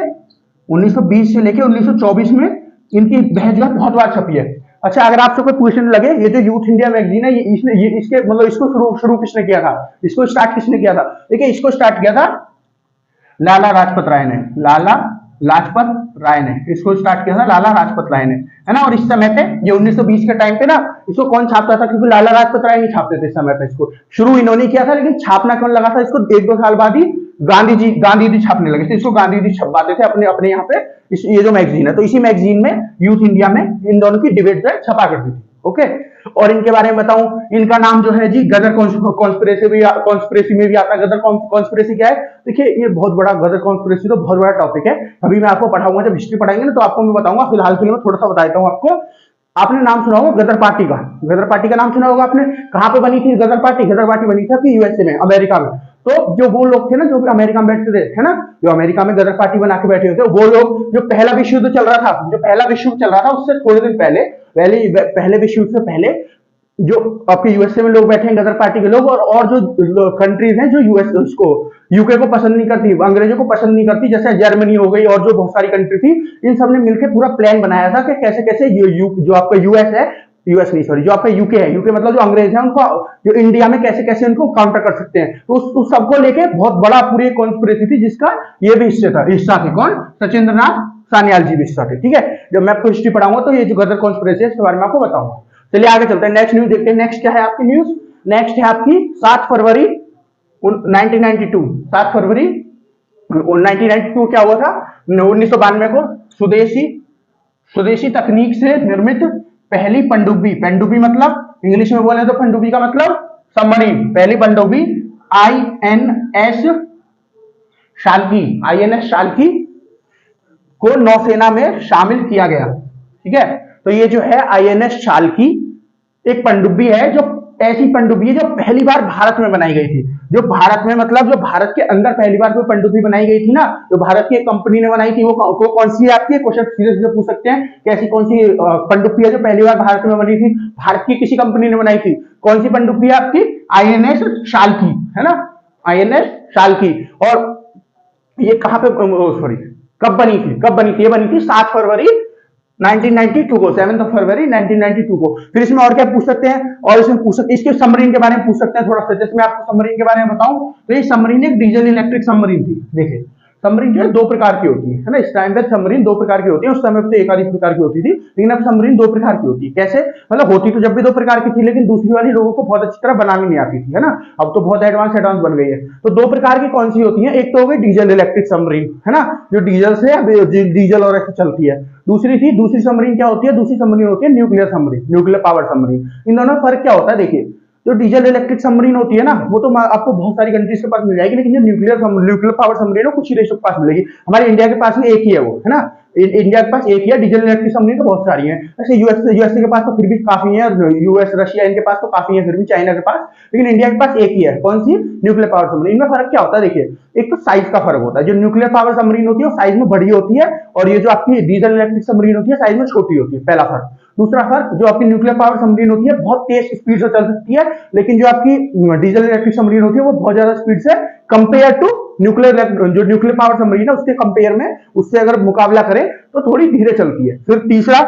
1924 में इनकी बहस जो है बहुत बार छपी है। अच्छा, अगर आपसे कोई क्वेश्चन लगे, ये जो यूथ इंडिया मैगजीन है, ये इसके मतलब इसको शुरू किसने किया था, इसको स्टार्ट किसने किया था? देखिए, इसको स्टार्ट किया था लाला लाजपत राय ने, लाला लाजपत राय ने इसको स्टार्ट किया था, लाला लाजपत राय ने, है ना। और इस समय पे ये 1920 के टाइम पे ना इसको कौन छापता था, क्योंकि लाला लाजपत राय नहीं छापते थे इस समय पे, इसको शुरू इन्होंने किया था, लेकिन छापना कौन लगा था इसको, 1-2 साल बाद ही गांधी जी छापने लगे थे इसको, गांधी जी छपवाते थे अपने अपने यहाँ पे ये जो मैगजीन है। तो इसी मैगजीन में यूथ इंडिया में इन दोनों की डिबेट जो छपा करती थी। ओके, और इनके बारे में बताऊं, इनका नाम जो है जी गदर कॉन्स्पिरेसी में भी आता है। गदर कॉन्स्पिरेसी क्या है? देखिए, ये बहुत बड़ा, गदर कॉन्स्पिरेसी तो बहुत बड़ा टॉपिक है, अभी मैं आपको पढ़ाऊंगा, जब हिस्ट्री पढ़ाएंगे ना तो आपको मैं बताऊंगा। फिलहाल के लिए मैं थोड़ा सा बता देता हूँ आपको। आपने नाम सुना होगा गदर पार्टी का, गदर पार्टी का नाम सुना होगा आपने। कहां पे बनी थी गदर पार्टी? गदर पार्टी बनी थी आपकी यूएसए में, अमेरिका में। तो जो वो लोग थे ना, जो भी अमेरिका में बैठते थे, है ना, जो अमेरिका में गदर पार्टी बना के बैठे होते, वो लोग जो पहला विश्व युद्ध चल रहा था, उससे थोड़े दिन पहले, पहले विश्व युद्ध से पहले जो आपके यूएसए में लोग बैठे हैं गदर पार्टी के लोग, और जो कंट्रीज हैं जो यूएस उसको यूके को पसंद नहीं करती, अंग्रेजों को पसंद नहीं करती, जैसे जर्मनी हो गई और जो बहुत सारी कंट्री थी, इन सब ने मिलकर पूरा प्लान बनाया था कि कैसे कैसे जो आपका यूएस है, यूएस नहीं सॉरी, जो आपका यूके है, यूके मतलब जो अंग्रेज है उनको, जो इंडिया में कैसे कैसे उनको काउंटर कर सकते हैं। तो उस सबको लेके बहुत बड़ा पूरी कॉन्स्पिरेसी थी, जिसका ये भी हिस्सा थे कौन? सचिंद्र नाथ सान्याल जी भी हिस्सा थे। ठीक है, जब मैं आपको हिस्ट्री पढ़ाऊंगा तो ये जो गदर कॉन्स्पिरेसी है इसके बारे में आपको बताऊंगा। चलिए आगे चलते हैं, नेक्स्ट न्यूज देखते हैं। नेक्स्ट क्या है आपकी न्यूज? नेक्स्ट है आपकी 7 फरवरी 1992। 7 फरवरी 1992 क्या हुआ था? 1992 को स्वदेशी तकनीक से निर्मित पहली पनडुब्बी, पनडुब्बी मतलब इंग्लिश में बोले तो पनडुब्बी का मतलब सबमरीन, पहली पनडुब्बी आईएनएस शाल्की को नौसेना में शामिल किया गया। ठीक है, तो ये जो है आईएनएस शाल्की एक पनडुब्बी है, जो ऐसी पनडुब्बी है जो पहली बार भारत में बनाई गई थी। जो भारत में मतलब जो भारत के अंदर पहली बार कोई पनडुब्बी बनाई गई थी ना, जो भारत की एक कंपनी ने बनाई थी, वो कौन सी है आपकी? क्वेश्चन सीधे सीधे पूछ सकते हैं, कैसी कौन सी पनडुब्बी है जो पहली बार भारत में बनी थी? भारत की किसी कंपनी ने बनाई थी। कौन सी पनडुब्बी है आपकी? आईएनएस शाल्की, है ना, आईएनएस शाल्की। और ये कहां पे, सॉरी, कब बनी थी? ये बनी थी 7 फरवरी 1992 को, 7 फरवरी 1992 को। फिर इसमें और क्या पूछ सकते हैं? और इसमें पूछ सकते हैं, इसके सबमरीन के बारे में पूछ सकते हैं थोड़ा सा। जैसे मैं आपको सबमरीन के बारे में बताऊं तो ये सबमरीन एक डीजल इलेक्ट्रिक सबमरीन थी। देखिए, सबमरीन जो है 2 प्रकार की होती है ना, इस टाइम पे सबमरीन 2 प्रकार की होती है, उस समय पे एक आधी प्रकार की होती थी, लेकिन अब सबमरीन 2 प्रकार की होती है। कैसे? मतलब होती तो जब भी 2 प्रकार की थी, लेकिन दूसरी वाली लोगों को बहुत अच्छी तरह बनानी नहीं आती थी, है ना। अब तो बहुत एडवांस बन गई है। तो 2 प्रकार की कौन सी होती है? एक तो हो गई डीजल इलेक्ट्रिक सबमरीन, है ना, जो डीजल से डीजल और ऐसे चलती है। दूसरी सबमरीन क्या होती है? दूसरी सबमरीन होती है nuclear submarine, nuclear power submarine. इन दोनों में फर्क क्या होता है? देखिए, जो डीजल इलेक्ट्रिक सबमरीन होती है ना, वो तो आपको बहुत सारी कंट्रीज के पास मिल जाएगी, लेकिन जो न्यूक्लियर पावर सबमरीन है कुछ ही देशों के पास मिलेगी। हमारे इंडिया के पास में एक ही है वो, है ना, इंडिया के पास एक ही है। डीजल इलेक्ट्रिक सबमरीन तो बहुत सारी है, ऐसे यूएसए के पास तो फिर भी काफी है, यूएस रशिया इनके पास तो काफी है, फिर भी चाइना के पास, लेकिन इंडिया के पास एक ही है। कौन सी? Nuclear power submarine. इनमें फर्क क्या होता है? देखिए, एक तो साइज का फर्क होता है। जो न्यूक्लियर पावर सबमरीन होती है वो साइज में बड़ी होती है, और ये जो आपकी डीजल इलेक्ट्रिक सबमरीन होती है साइज में छोटी होती है, पहला फर्क। दूसरा फर्क, जो आपकी न्यूक्लियर पावर सबमरीन होती है बहुत तेज स्पीड से चल सकती है, लेकिन जो आपकी डीजल इलेक्ट्रिक सबमरीन होती है वो बहुत ज्यादा स्पीड से, कंपेयर टू जो न्यूक्लियर पावर सबमरीन है उसके कंपेयर में, उससे अगर मुकाबला करें तो थोड़ी धीरे चलती है। फिर तीसरा,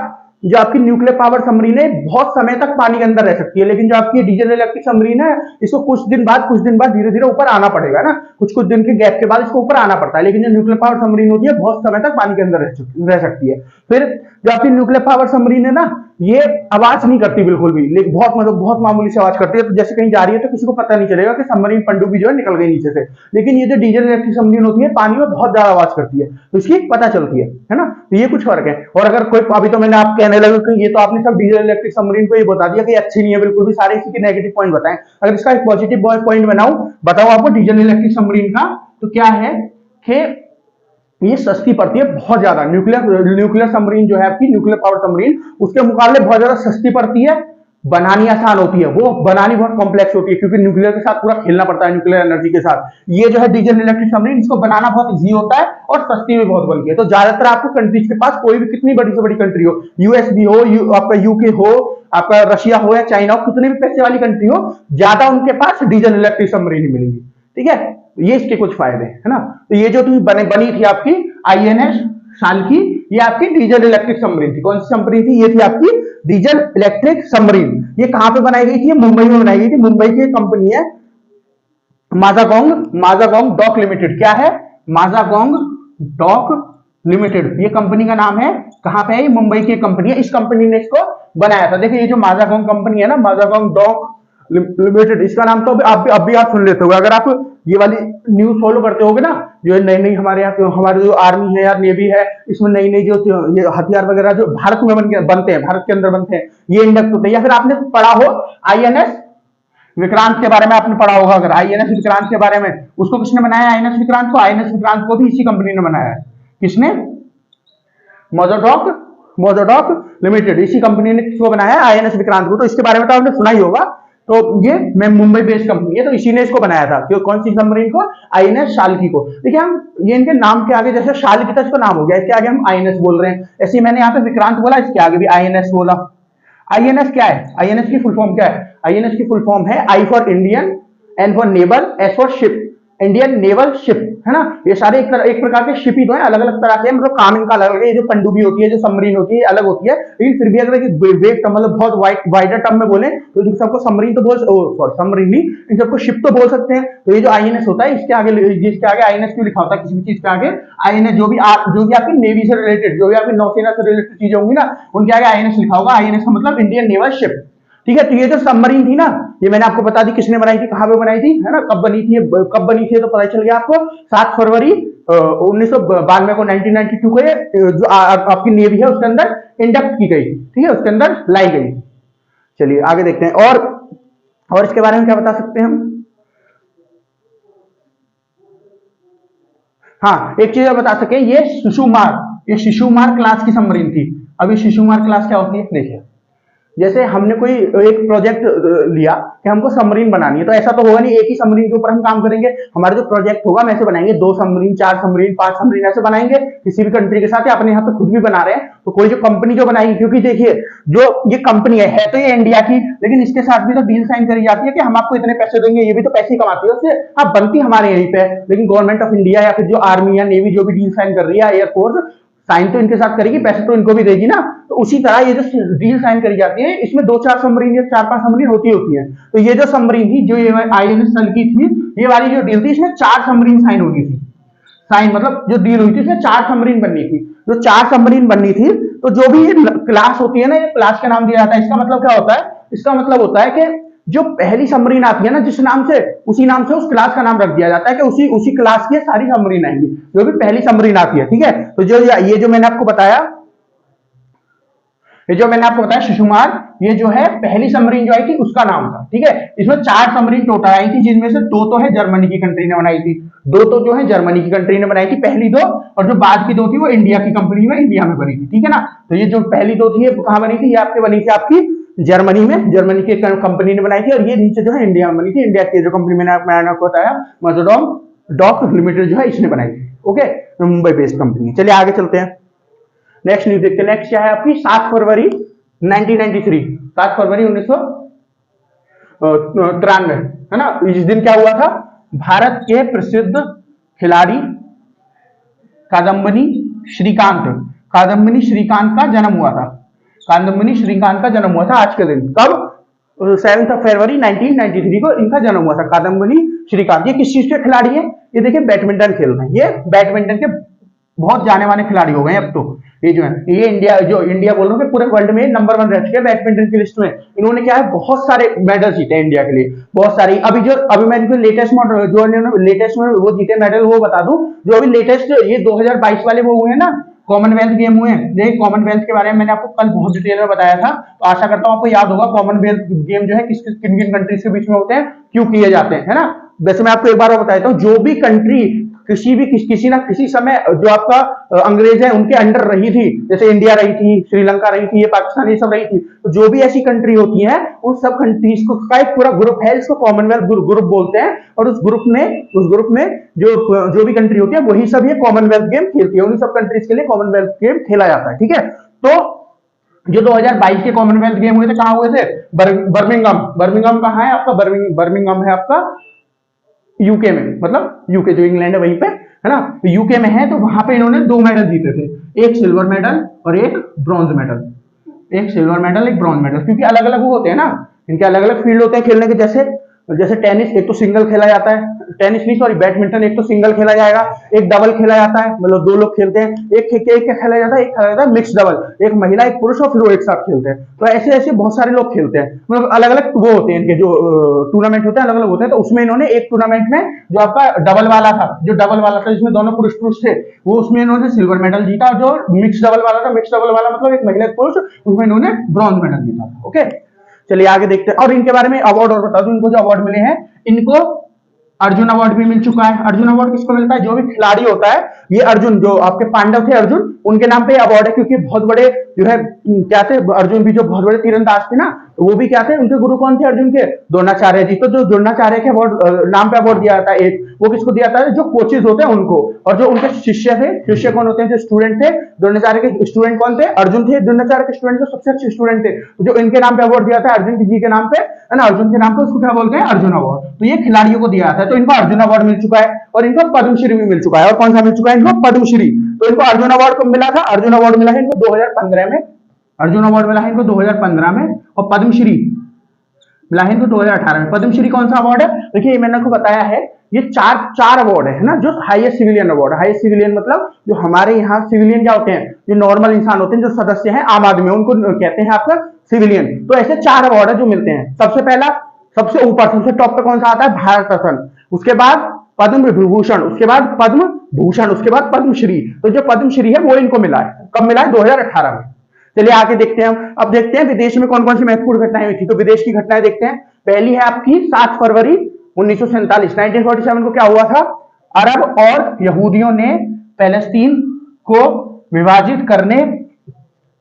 जो आपकी न्यूक्लियर पावर सबमरीन है बहुत समय तक पानी के अंदर रह सकती है, लेकिन जो आपकी डीजल इलेक्ट्रिक सबमरीन है इसको कुछ दिन बाद धीरे धीरे ऊपर आना पड़ेगा ना, कुछ दिन के गैप के बाद इसको ऊपर आना पड़ता है। लेकिन जो न्यूक्लियर पावर सबमरीन होती है बहुत समय तक पानी के अंदर रह सकती है। फिर जो आपकी न्यूक्लियर पावर सबमरीन है ना, ये आवाज नहीं करती बिल्कुल भी, लेकिन बहुत मामूली से आवाज करती है। तो जैसे कहीं जा रही है तो किसी को पता नहीं चलेगा कि सबमरीन पनडुब्बी जो है निकल गई नीचे से। लेकिन ये जो डीजल इलेक्ट्रिक सबमरीन होती है पानी में बहुत ज्यादा आवाज करती है, तो इसकी पता चलती है ना। तो ये कुछ फर्क है। और अगर कोई, अभी तो मैंने आप कहने लगे कि ये तो आपने सब डीजल इलेक्ट्रिक सबमरीन को ये बता दिया कि अच्छी नहीं है बिल्कुल भी, सारे इसी के नेगेटिव पॉइंट बताएं। अगर इसका एक पॉजिटिव पॉइंट बताऊं आपको डीजल इलेक्ट्रिक सबमरीन का, तो क्या है कि ये सस्ती पड़ती है बहुत ज्यादा। न्यूक्लियर सबमरीन जो है आपकी न्यूक्लियर पावर सबमरीन उसके मुकाबले बहुत ज्यादा सस्ती पड़ती है, बनानी आसान होती है, वो बनानी बहुत कॉम्प्लेक्स होती है, क्योंकि न्यूक्लियर के साथ पूरा खेलना पड़ता है, न्यूक्लियर एनर्जी के साथ। ये जो है डीजल इलेक्ट्रिक सबमरीन, इसको बनाना बहुत इजी होता है और सस्ती भी बहुत बनती है। तो ज्यादातर आपको कंट्रीज के पास, कोई भी कितनी बड़ी से बड़ी कंट्री हो, यूएस भी हो, आपका यूके हो, आपका रशिया हो या चाइना हो, कितने भी पैसे वाली कंट्री हो, ज्यादा उनके पास डीजल इलेक्ट्रिक सबमरीन ही मिलेंगी। ठीक है, ये इसके कुछ फायदे है ना। तो ये जो बनी थी आपकी आईएनएस शाल्की, ये आपकी डीजल इलेक्ट्रिक सबमरीन थी। कौन सी सबमरीन थी? ये थी आपकी डीजल इलेक्ट्रिक सबमरीन। ये कहां पे बनाई गई थी? ये मुंबई में बनाई गई थी। मुंबई की कंपनी है माजागोंग डॉक लिमिटेड। क्या है? माजागोंग डॉक लिमिटेड, ये कंपनी का नाम है। कहां पे है? ये मुंबई की कंपनी है। इस कंपनी ने इसको बनाया था। देखिए, ये जो माजागोंग कंपनी है ना, माजागोंग डॉक लिमिटेड, इसका नाम तो अब भी आप सुन लेते हो। अगर आप ये वाली न्यूज फॉलो करते होगे ना, जो नई नई हमारे यहाँ हमारे जो आर्मी है या नेवी है, इसमें नई नई जो ये हथियार वगैरह जो भारत में बनते हैं, भारत के अंदर बनते हैं, ये इंडक्ट होते हैं। या फिर आपने पढ़ा हो आईएनएस विक्रांत के बारे में, आपने पढ़ा होगा अगर आईएनएस विक्रांत के बारे में, उसको किसने बनाया? आईएनएस विक्रांत को। आईएनएस विक्रांत को भी इसी कंपनी ने बनाया है। किसने? मोजोडॉक लिमिटेड, इसी कंपनी ने किसको बनाया? आईएनएस विक्रांत को। तो इसके बारे में तो आपने सुना ही होगा। तो ये मैं मुंबई बेस्ड कंपनी है, तो इसी ने इसको बनाया था। क्यों? कौन सी सबमरीन को? आईएनएस शाल्की को। देखिए, हम ये इनके नाम के आगे, जैसे शाल्की था इसका नाम हो गया, इसके आगे हम आईएनएस बोल रहे हैं। ऐसे ही मैंने यहाँ पे विक्रांत बोला, इसके आगे भी आईएनएस बोला। आईएनएस क्या है? आईएनएस की फुल फॉर्म क्या है? आईएनएस की फुल फॉर्म है I for Indian, N for naval, S for ship, Indian naval ship, है ना। ये सारे एक प्रकार के शिप ही तो है, अलग अलग तरह के, मतलब काम इनका अलग अलग है। ये जो पनडुब्बी होती है, जो सबमरीन होती है, अलग होती है, लेकिन फिर भी अगर वेग मतलब बहुत वाइडर टर्म में बोले तो इन सबको सबमरीन तो बोल, सॉरी सबमरीन नहीं, इन सबको शिप तो बोल सकते हैं। तो ये जो आईएनएस होता है, इसके आगे आईएनएस क्यों लिखा होता है? किसी भी चीज के आगे आईएनएस, जो भी आपकी नेवी से रिलेटेड, जो भी आपकी नौसेना से रिलेटेड चीजें होंगी ना, उनके आगे आईएनएस लिखा होगा। आईएनएस का मतलब इंडियन नेवल शिप। ठीक है, तो ये जो सबमरीन थी ना, ये मैंने आपको बता दी किसने बनाई थी, कहां पे बनाई थी, है ना, कब बनी थी, तो पता चल गया आपको। 7 फरवरी 1992 को, 1992 को ये जो आपकी नेवी है उसके अंदर इंडक्ट की गई। ठीक है, उसके अंदर लाई गई। चलिए आगे देखते हैं। और इसके बारे में क्या बता सकते हैं हम? हाँ, एक चीज और बता सके, ये शिशुमार क्लास की सबमरीन थी। अभी शिशुमार क्लास क्या होती है देखिए, जैसे हमने कोई एक प्रोजेक्ट लिया कि हमको सबमरीन बनानी है, तो ऐसा तो होगा नहीं एक ही सबमरीन के ऊपर हम काम करेंगे। हमारा जो प्रोजेक्ट होगा, हम ऐसे बनाएंगे 2 सबमरीन, 4 सबमरीन, 5 सबमरीन, ऐसे बनाएंगे किसी भी कंट्री के साथ, या अपने यहाँ पे खुद भी बना रहे हैं। तो कोई जो कंपनी जो बनाएगी, क्योंकि देखिए जो ये कंपनी है तो ये इंडिया की, लेकिन इसके साथ भी तो डील साइन करी जाती है कि हम आपको इतने पैसे देंगे, ये भी तो पैसे ही कमाती है उससे। हाँ, बनती हमारे यहीं पे, लेकिन गवर्नमेंट ऑफ इंडिया या फिर जो आर्मी या नेवी जो भी डील साइन कर रही है, एयरफोर्स साइन तो इनके साथ करेगी, पैसे तो इनको भी देगी ना। तो उसी तरह ये जो डील साइन करी जाती है, इसमें 2-4 सबमरीन या 4-5 सबमरीन होती है। तो ये जो सबमरीन थी, जो ये आईएनएस सल्की थी, ये वाली जो डील थी, इसमें 4 सबमरीन साइन होनी थी। साइन मतलब जो डील हुई थी, इसमें 4 सबमरीन बननी थी। जो 4 सबमरीन बननी थी, तो जो भी ये क्लास होती है ना, ये क्लास का नाम दिया जाता है। इसका मतलब क्या होता है? इसका मतलब होता है कि जो पहली सबमरीन आती है ना, जिस नाम से, उसी नाम से उस क्लास का नाम रख दिया जाता है कि उसी क्लास की सारी सबमरीन आएंगी, जो भी पहली सबमरीन आती है। ठीक है, तो ये जो मैंने आपको बताया, शिशुमार, ये जो है पहली सबमरीन जो आई थी उसका नाम था। ठीक है, इसमें 4 सबमरीन टोटल आई थी, जिनमें से 2 तो है जर्मनी की कंट्री ने बनाई थी। 2 तो जो है जर्मनी की कंट्री ने बनाई थी, पहली 2, और जो बाद की 2 थी वो इंडिया की कंपनी में, इंडिया में बनी थी। ठीक है ना। तो ये जो पहली 2 थी, ये कहां बनी थी? ये आपके बनी थी आपकी जर्मनी में, जर्मनी की कंपनी ने बनाई थी। और ये नीचे जो है इंडिया में बनी थी, इंडिया की जो कंपनी मैंने आपको बताया, माजागोंग डॉक लिमिटेड, जो है इसने बनाई थी। Okay, Mumbai based company. चलिए आगे चलते हैं, नेक्स्ट न्यूज देखते हैं। नेक्स्ट क्या है आपकी? 7 फरवरी 1993, 7 फरवरी 1993, है ना। इस दिन क्या हुआ था? भारत के प्रसिद्ध खिलाड़ी कादम्बिनी श्रीकांत का जन्म हुआ था। कादम्बिनी श्रीकांत का जन्म हुआ था आज के दिन। कब? 7 फरवरी 1993 को इनका जन्म हुआ था, कादम्बिनी श्रीकांत। ये किस चीज के खिलाड़ी है? ये देखिए बैडमिंटन खेल रहे हैं। ये बैडमिंटन के बहुत जाने माने खिलाड़ी हो गए अब तो। ये जो है, ये इंडिया बोल रहा हूँ, पूरे वर्ल्ड में नंबर 1 रह चुके हैं बैडमिंटन की लिस्ट में। इन्होंने क्या है, बहुत सारे मेडल जीते इंडिया के लिए, बहुत सारी। अभी मैं जो लेटेस्ट मॉडल, जो लेटेस्ट में वो जीते मेडल, वो बता दूं। जो अभी लेटेस्ट ये 2022 वाले वो हुए हैं ना, कॉमनवेल्थ गेम हुए हैं। देखिए कॉमनवेल्थ के बारे में मैंने आपको कल बहुत डिटेल में बताया था, तो आशा करता हूँ आपको याद होगा कॉमनवेल्थ गेम जो है किन किन कंट्रीज के बीच में होते हैं, क्यों किए जाते हैं, है ना। वैसे मैं आपको एक बार बता देता हूँ, जो भी कंट्री किसी ना किसी समय जो आपका अंग्रेज है उनके अंडर रही थी, जैसे इंडिया रही थी, श्रीलंका रही थी, ये पाकिस्तान ये सब रही थी, तो जो भी ऐसी कंट्री होती है उन सब कंट्रीज को का एक पूरा ग्रुप है जिसको कॉमनवेल्थ ग्रुप बोलते हैं, और उस ग्रुप में जो भी कंट्री होती है वही सब ये कॉमनवेल्थ गेम खेलती है, उन्हीं सब कंट्रीज के लिए कॉमनवेल्थ गेम खेला जाता है। ठीक है, तो जो 2022 के कॉमनवेल्थ गेम हुए थे कहां हुए थे? बर्मिंगम कहां है आपका? बर्मिंगम है आपका यूके में, मतलब यूके जो इंग्लैंड है वहीं पे है ना, तो यूके में है, तो वहां पे इन्होंने 2 मेडल जीते थे, एक सिल्वर मेडल और एक ब्रॉन्ज मेडल, एक सिल्वर मेडल एक ब्रॉन्ज मेडल, क्योंकि अलग अलग वो होते हैं ना, इनके अलग अलग फील्ड होते हैं खेलने के, जैसे जैसे टेनिस एक तो सिंगल खेला जाता है, टेनिस नहीं सॉरी बैडमिंटन एक तो सिंगल खेला जाएगा, एक डबल खेला जाता है, मतलब 2 लोग खेलते हैं, एक खेला जाता है, एक खेला जाता है मिक्स डबल, एक महिला एक पुरुष और फिर वो एक साथ खेलते हैं, तो ऐसे ऐसे बहुत सारे लोग खेलते हैं, मतलब अलग अलग वो होते हैं इनके जो टूर्नामेंट होते हैं अलग अलग होते हैं, तो उसमें इन्होंने एक टूर्नामेंट में जो आपका डबल वाला था जिसमें दोनों पुरुष थे, वो उसमें इन्होंने सिल्वर मेडल जीता, और जो मिक्स डबल वाला मतलब एक महिला पुरुष, उसमें इन्होंने ब्रॉन्ज मेडल जीता था। ओके, चलिए आगे देखते हैं, और इनके बारे में अवार्ड और बता दूं, इनको जो अवार्ड मिले हैं, इनको अर्जुन अवार्ड भी मिल चुका है। अर्जुन अवार्ड किसको मिलता है? जो भी खिलाड़ी होता है, ये अर्जुन जो आपके पांडव थे अर्जुन, उनके नाम पे अवार्ड है, क्योंकि बहुत बड़े जो है क्या थे अर्जुन भी, जो बहुत बड़े तीरंदाज थे ना, तो वो भी क्या थे, उनके गुरु कौन थे अर्जुन के? द्रोणाचार्य जी। तो जो द्रोणाचार्य के अवार्ड नाम पे अवार्ड दिया जाता है एक, वो किसको दिया जाता है? जो कोचेज होते हैं उनको, और जो उनके शिष्य थे, शिष्य कौन होते हैं? जो स्टूडेंट थे, द्रोणाचार्य के स्टूडेंट कौन थे? अर्जुन थे। द्रोणाचार्य के स्टूडेंट जो सबसे अच्छे स्टूडेंट थे, जो इनके नाम पे अवार्ड दिया था अर्जुन जी के नाम पे, है ना, अर्जुन के नाम पे, उसको क्या बोलते हैं? अर्जुन अवार्ड। तो ये खिलाड़ियों को दिया जाता है, तो इनको अर्जुन अवार्ड मिल चुका है, और इनको पद्मश्री भी मिल चुका है। और कौन सा मिल चुका है इनको? पद्मश्री। तो इनको अर्जुन अवार्ड कब मिला था? अर्जुन अवार्ड मिला है इनको 2015 में, अर्जुन अवार्ड मिला है इनको 2015 में, और पद्मश्री मिला है इनको 2018 में। पद्मश्री कौन सा अवार्ड है? देखिए मैंने आपको बताया है, ये चार अवार्ड है ना, जो highest civilian award. Highest civilian मतलब जो हमारे यहाँ सिविलियन क्या होते हैं? जो नॉर्मल इंसान होते हैं, जो सदस्य हैं आम आदमी, उनको कहते हैं आपका सिविलियन। तो ऐसे 4 अवार्ड है जो मिलते हैं। सबसे पहला, सबसे ऊपर, सबसे टॉप पे कौन सा आता है? भारत रत्न, उसके बाद पद्म विभूषण, उसके बाद पद्म भूषण, उसके बाद पद्मश्री। तो जो पद्मश्री है वो इनको मिला है, कब मिला है? 2018 में। चलिए आगे देखते हैं हम। अब देखते हैं विदेश में कौन कौन सी महत्वपूर्ण घटनाएं हुई थी। तो विदेश की घटनाएं देखते हैं। पहली है आपकी 7 फरवरी 1947, 1947 को क्या हुआ था? अरब और यहूदियों ने पैलेस्तीन को विभाजित करने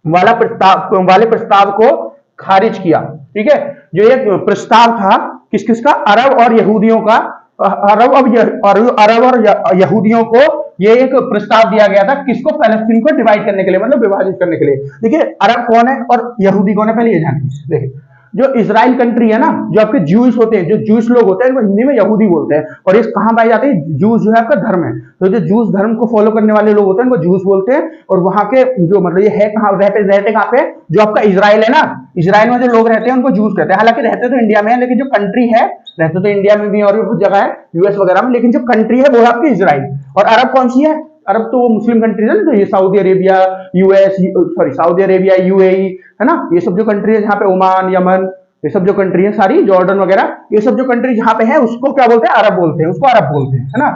वाले प्रस्ताव को खारिज किया। ठीक है, जो एक प्रस्ताव था किसका? अरब और यहूदियों का। अरब और यहूदियों को ये एक प्रस्ताव दिया गया था, किसको? पैलेस्टीन को डिवाइड करने के लिए, मतलब विभाजित करने के लिए। देखिए अरब कौन है और यहूदी कौन है, पहले ये जानिए। देखिए जो इजराइल कंट्री है ना, जो आपके ज्यूस होते हैं, जो ज्यूस लोग होते हैं, वो हिंदी में यहूदी बोलते हैं, और ये कहां पाए जाते हैं? ज्यूस जो है आपका धर्म है, तो जो ज्यूस धर्म को फॉलो करने वाले लोग होते हैं उनको ज्यूस बोलते हैं। और वहां के जो मतलब ये है कहां रहते कहां पे? जो आपका इजराइल है ना, इजराइल में जो लोग रहते हैं उनको ज्यूस कहते हैं। हालांकि रहते तो इंडिया में है, लेकिन जो कंट्री है, रहते तो इंडिया में भी और भी बहुत जगह है, यूएस वगैरह में, लेकिन जो कंट्री है वो है आपकी इजराइल। और अरब कौन सी है? अरब तो वो मुस्लिम कंट्रीज है, तो ये Saudi Arabia, Saudi Arabia, UAE, है ना, ये सब जो कंट्री है, जहाँ पे ओमान, यमन, ये सब जो कंट्री है सारी, जॉर्डन वगैरह, ये सब जो कंट्री जहां पे है उसको क्या बोलते हैं? अरब बोलते हैं, उसको अरब बोलते हैं, है ना।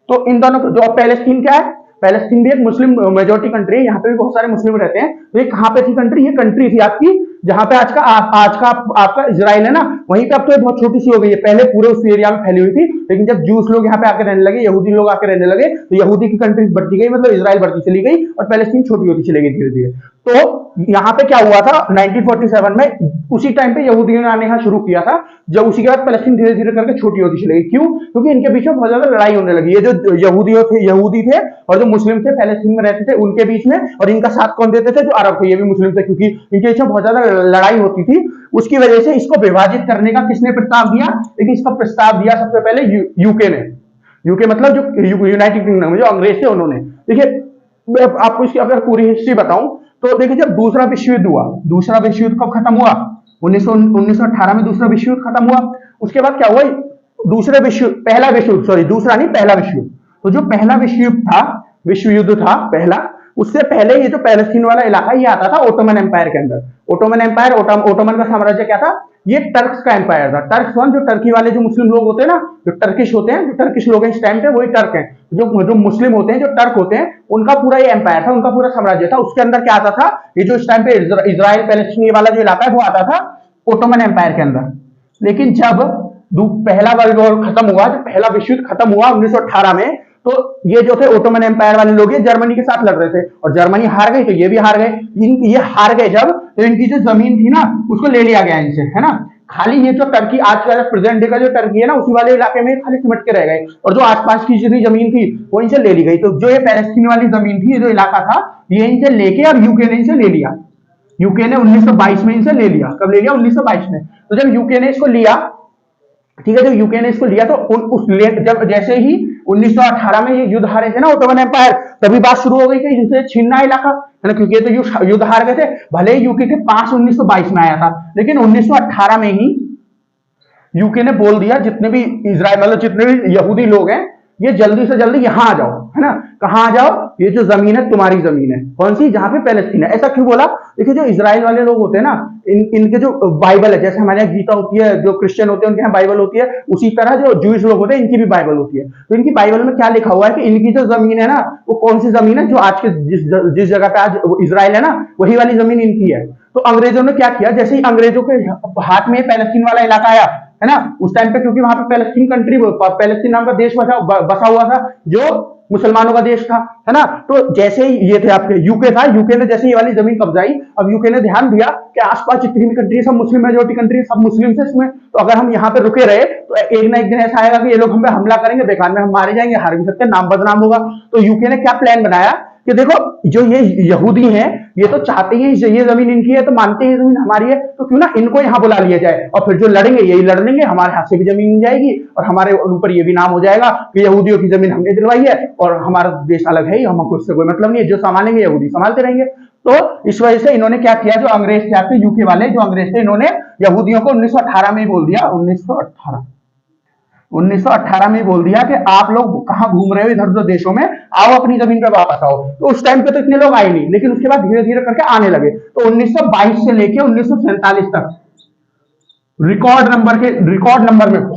तो इन दोनों जो पैलेस्टीन क्या है? पैलेस्टीन भी एक मुस्लिम मेजोरिटी कंट्री है, यहाँ पे भी बहुत सारे मुस्लिम रहते हैं। तो ये कहाँ पे थी कंट्री? ये कंट्री थी आपकी जहां पे आज का आपका इजराइल है ना, वहीं पे अब तो ये बहुत छोटी सी हो गई है। पहले पूरे उस एरिया में फैली हुई थी, लेकिन जब जूस लोग यहाँ पे आके रहने लगे, यहूदी लोग आके रहने लगे, तो यहूदी की कंट्रीज बढ़ती गई, मतलब इजराइल बढ़ती चली गई और पैलेस्टीन छोटी होती चली गई धीरे धीरे। तो यहाँ पे क्या हुआ था 1947 में, उसी टाइम पे यहूदियों ने आने शुरू किया था, जब उसी के बाद पैलेस्टीन धीरे धीरे करके छोटी होती चली गई। क्यों? क्योंकि इनके बीच में बहुत ज्यादा लड़ाई होने लगी। ये जो यहूदी थे और जो मुस्लिम थे पैलेस्टीन में रहते थे, उनके बीच में, और इनका साथ कौन देते थे? जो अरब थे, ये भी मुस्लिम थे, क्योंकि इनके बीच में बहुत ज्यादा लड़ाई होती थी। उसकी वजह से इसको विभाजित करने का किसने प्रस्ताव दिया? लेकिन इसका प्रस्ताव दिया सबसे पहले यूके ने। यूके मतलब जो यूनाइटेड किंगडम, जो अंग्रेज थे उन्होंने। देखिए मैं आपको इसकी अगर पूरी हिस्ट्री बताऊं तो देखिए, जब दूसरा विश्व युद्ध हुआ, दूसरा विश्व युद्ध कब खत्म हुआ? 1918 में दूसरा विश्व युद्ध खत्म हुआ। उसके बाद क्या हुआ? पहला विश्व युद्ध, सॉरी दूसरा नहीं, पहला विश्व युद्ध। तो जो पहला विश्व युद्ध था पहला, उससे पहले ये जो पैलेस्टीन वाला इलाका ये आता था ओटोमन एम्पायर के अंदर। ओटोमन एम्पायर, ओटोमन का साम्राज्य क्या था? ये टर्क्स का एम्पायर था। टर्क्स जो टर्की वाले जो मुस्लिम लोग होते हैं ना, जो टर्किश होते हैं, जो टर्किश लोग हैं इस टाइम पे, वही टर्क हैं। जो मुस्लिम होते हैं, जो टर्क होते हैं, उनका पूरा ये एम्पायर था, उनका पूरा साम्राज्य था। उसके अंदर क्या आता था? ये जो इस टाइम पे इजराइल पैलेस्टीन वाला जो इलाका है वो आता था ओटोमन एम्पायर के अंदर। लेकिन जब पहला वर्ल्ड वॉर खत्म हुआ, जब पहला विश्व युद्ध खत्म हुआ 1918 में, तो ये जो थे ओटोमन एम्पायर वाले लोग ये जर्मनी के साथ लड़ रहे थे और जर्मनी हार गई तो ये भी हार गए। ये हार गए जब, तो इनकी जो जमीन थी ना उसको ले लिया गया इनसे, है ना। खाली ये जो टर्की आज का प्रेजेंट डे का जो टर्की है ना उसी वाले इलाके में खाली सिमट के रह गए और जो आसपास की जितनी जमीन थी वो इनसे ले ली गई। तो जो ये पैलेस्टीन वाली जमीन थी, ये जो इलाका था, ये इनसे लेके अब यूके ने इनसे ले लिया। यूके ने 1922 में इनसे ले लिया। कब ले लिया? 1922 में। तो जब यूके ने इसको लिया, ठीक है, जब यूके ने इसको लिया तो जब जैसे ही 1918 में ये युद्ध हारे थे ना ओटोमन एम्पायर, तभी बात शुरू हो गई कि इनसे छीनना इलाका, है ना, क्योंकि ये तो युद्ध हार गए थे। भले ही यूके के पास 1922 में आया था, लेकिन 1918 में ही यूके ने बोल दिया जितने भी इजराइल मतलब जितने भी यहूदी लोग हैं ये जल्दी से जल्दी यहां आ जाओ, है ना। कहां आ जाओ? ये जो जमीन है तुम्हारी जमीन है। कौन सी? जहां पे पैलेस्टीन है। ऐसा क्यों बोला? देखिए जो इजराइल वाले लोग होते हैं ना, इनके जो बाइबल है, जैसे हमारे यहाँ गीता होती है, जो क्रिश्चियन होते हैं उनके यहाँ बाइबल होती है, उसी तरह जो जूइश लोग होते हैं इनकी भी बाइबल होती है। तो इनकी बाइबल में क्या लिखा हुआ है कि इनकी जो जमीन है ना वो कौन सी जमीन है? जो आज के जिस जगह पे आज इजराइल है ना वही वाली जमीन इनकी है। तो अंग्रेजों ने क्या किया, जैसे ही अंग्रेजों के हाथ में पैलेस्टीन वाला इलाका आया, है ना, उस टाइम पे, क्योंकि वहां पे पैलेस्टीन कंट्री, पैलेस्टीन नाम का देश बसा हुआ था जो मुसलमानों का देश था, है ना। तो जैसे ही ये थे आपके यूके था, यूके ने जैसे ये वाली जमीन कब्जाई, अब यूके ने ध्यान दिया कि आसपास जितनी भी कंट्री सब मुस्लिम मेजोरिटी कंट्री सब मुस्लिम से इसमें, तो अगर हम यहाँ पे रुके रहे तो एक ना एक दिन ऐसा आएगा कि ये लोग हम पे हमला करेंगे, बेकार में हम मारे जाएंगे, हार भी सकते हैं, नाम बदनाम होगा। तो यूके ने क्या प्लान बनाया कि देखो जो ये यहूदी हैं ये तो चाहते ही ये जमीन इनकी है, तो मानते हैं जमीन हमारी है, तो क्यों ना इनको यहाँ बुला लिया जाए और फिर जो लड़ेंगे यही लड़ लेंगे, हमारे हाथ से भी जमीन मिल जाएगी और हमारे ऊपर ये भी नाम हो जाएगा कि यहूदियों की जमीन हमने दिलवाई है और हमारा देश अलग है, हमको उससे कोई मतलब नहीं है, जो संभालेंगे यहूदी संभालते रहेंगे। तो इस वजह से इन्होंने क्या किया, जो अंग्रेज थे आपके यूके वाले जो अंग्रेज थे, इन्होंने यहूदियों को 1918 में बोल दिया, 1918 में बोल दिया कि आप लोग कहां घूम रहे हो इधर उधर देशों में, आओ अपनी जमीन पे वापस आओ। तो उस टाइम पे तो इतने लोग आए नहीं, लेकिन उसके बाद धीरे धीरे करके आने लगे। तो 1922 से लेके 1947 तक रिकॉर्ड नंबर में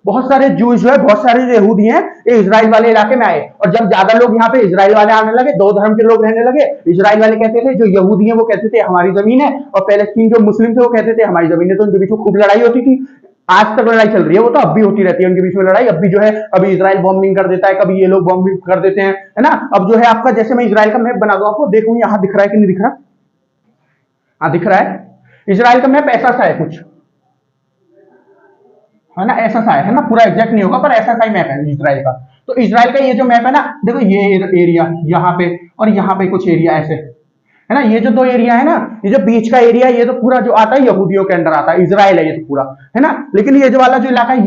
बहुत सारे जूस जो है, बहुत सारे जो यहूदी हैं ये इजराइल वाले इलाके में आए। और जब ज्यादा लोग यहाँ पे इजराइल वाले आने लगे, दो धर्म के लोग रहने लगे। इजराइल वाले कहते थे, जो यहूदी हैं वो कहते थे हमारी जमीन है, और पैलेस्टीन जो मुस्लिम थे वो कहते थे हमारी जमीन है। तो उनके बीच में खूब लड़ाई होती थी, आज तक लड़ाई चल रही है, वो तो अब भी होती रहती है उनके बीच में लड़ाई। अब भी जो है कभी इजराइल बॉम्बिंग कर देता है, कभी ये लोग बॉम्बिंग कर देते हैं, है ना। अब जो है आपका, जैसे मैं इजराइल का मैप बना दूं आपको, देखूं यहाँ दिख रहा है कि नहीं दिख रहा? हाँ दिख रहा है। इजराइल का मैप ऐसा सा है कुछ, है ना, ऐसा सा है ना, पूरा एग्जैक्ट नहीं होगा पर ऐसा सा ही मैप है इजराइल का। तो इजराइल का ये जो मैप है ना, देखो ये एरिया यहाँ पे और यहाँ पे कुछ एरिया ऐसे, है ना, ये जो दो एरिया है ना, ये जो बीच का एरिया, ये तो पूरा जो आता है यहूदियों के अंडर आता है, इजराइल है ये तो पूरा, है ना। लेकिन ये जो वाला जो इलाका है,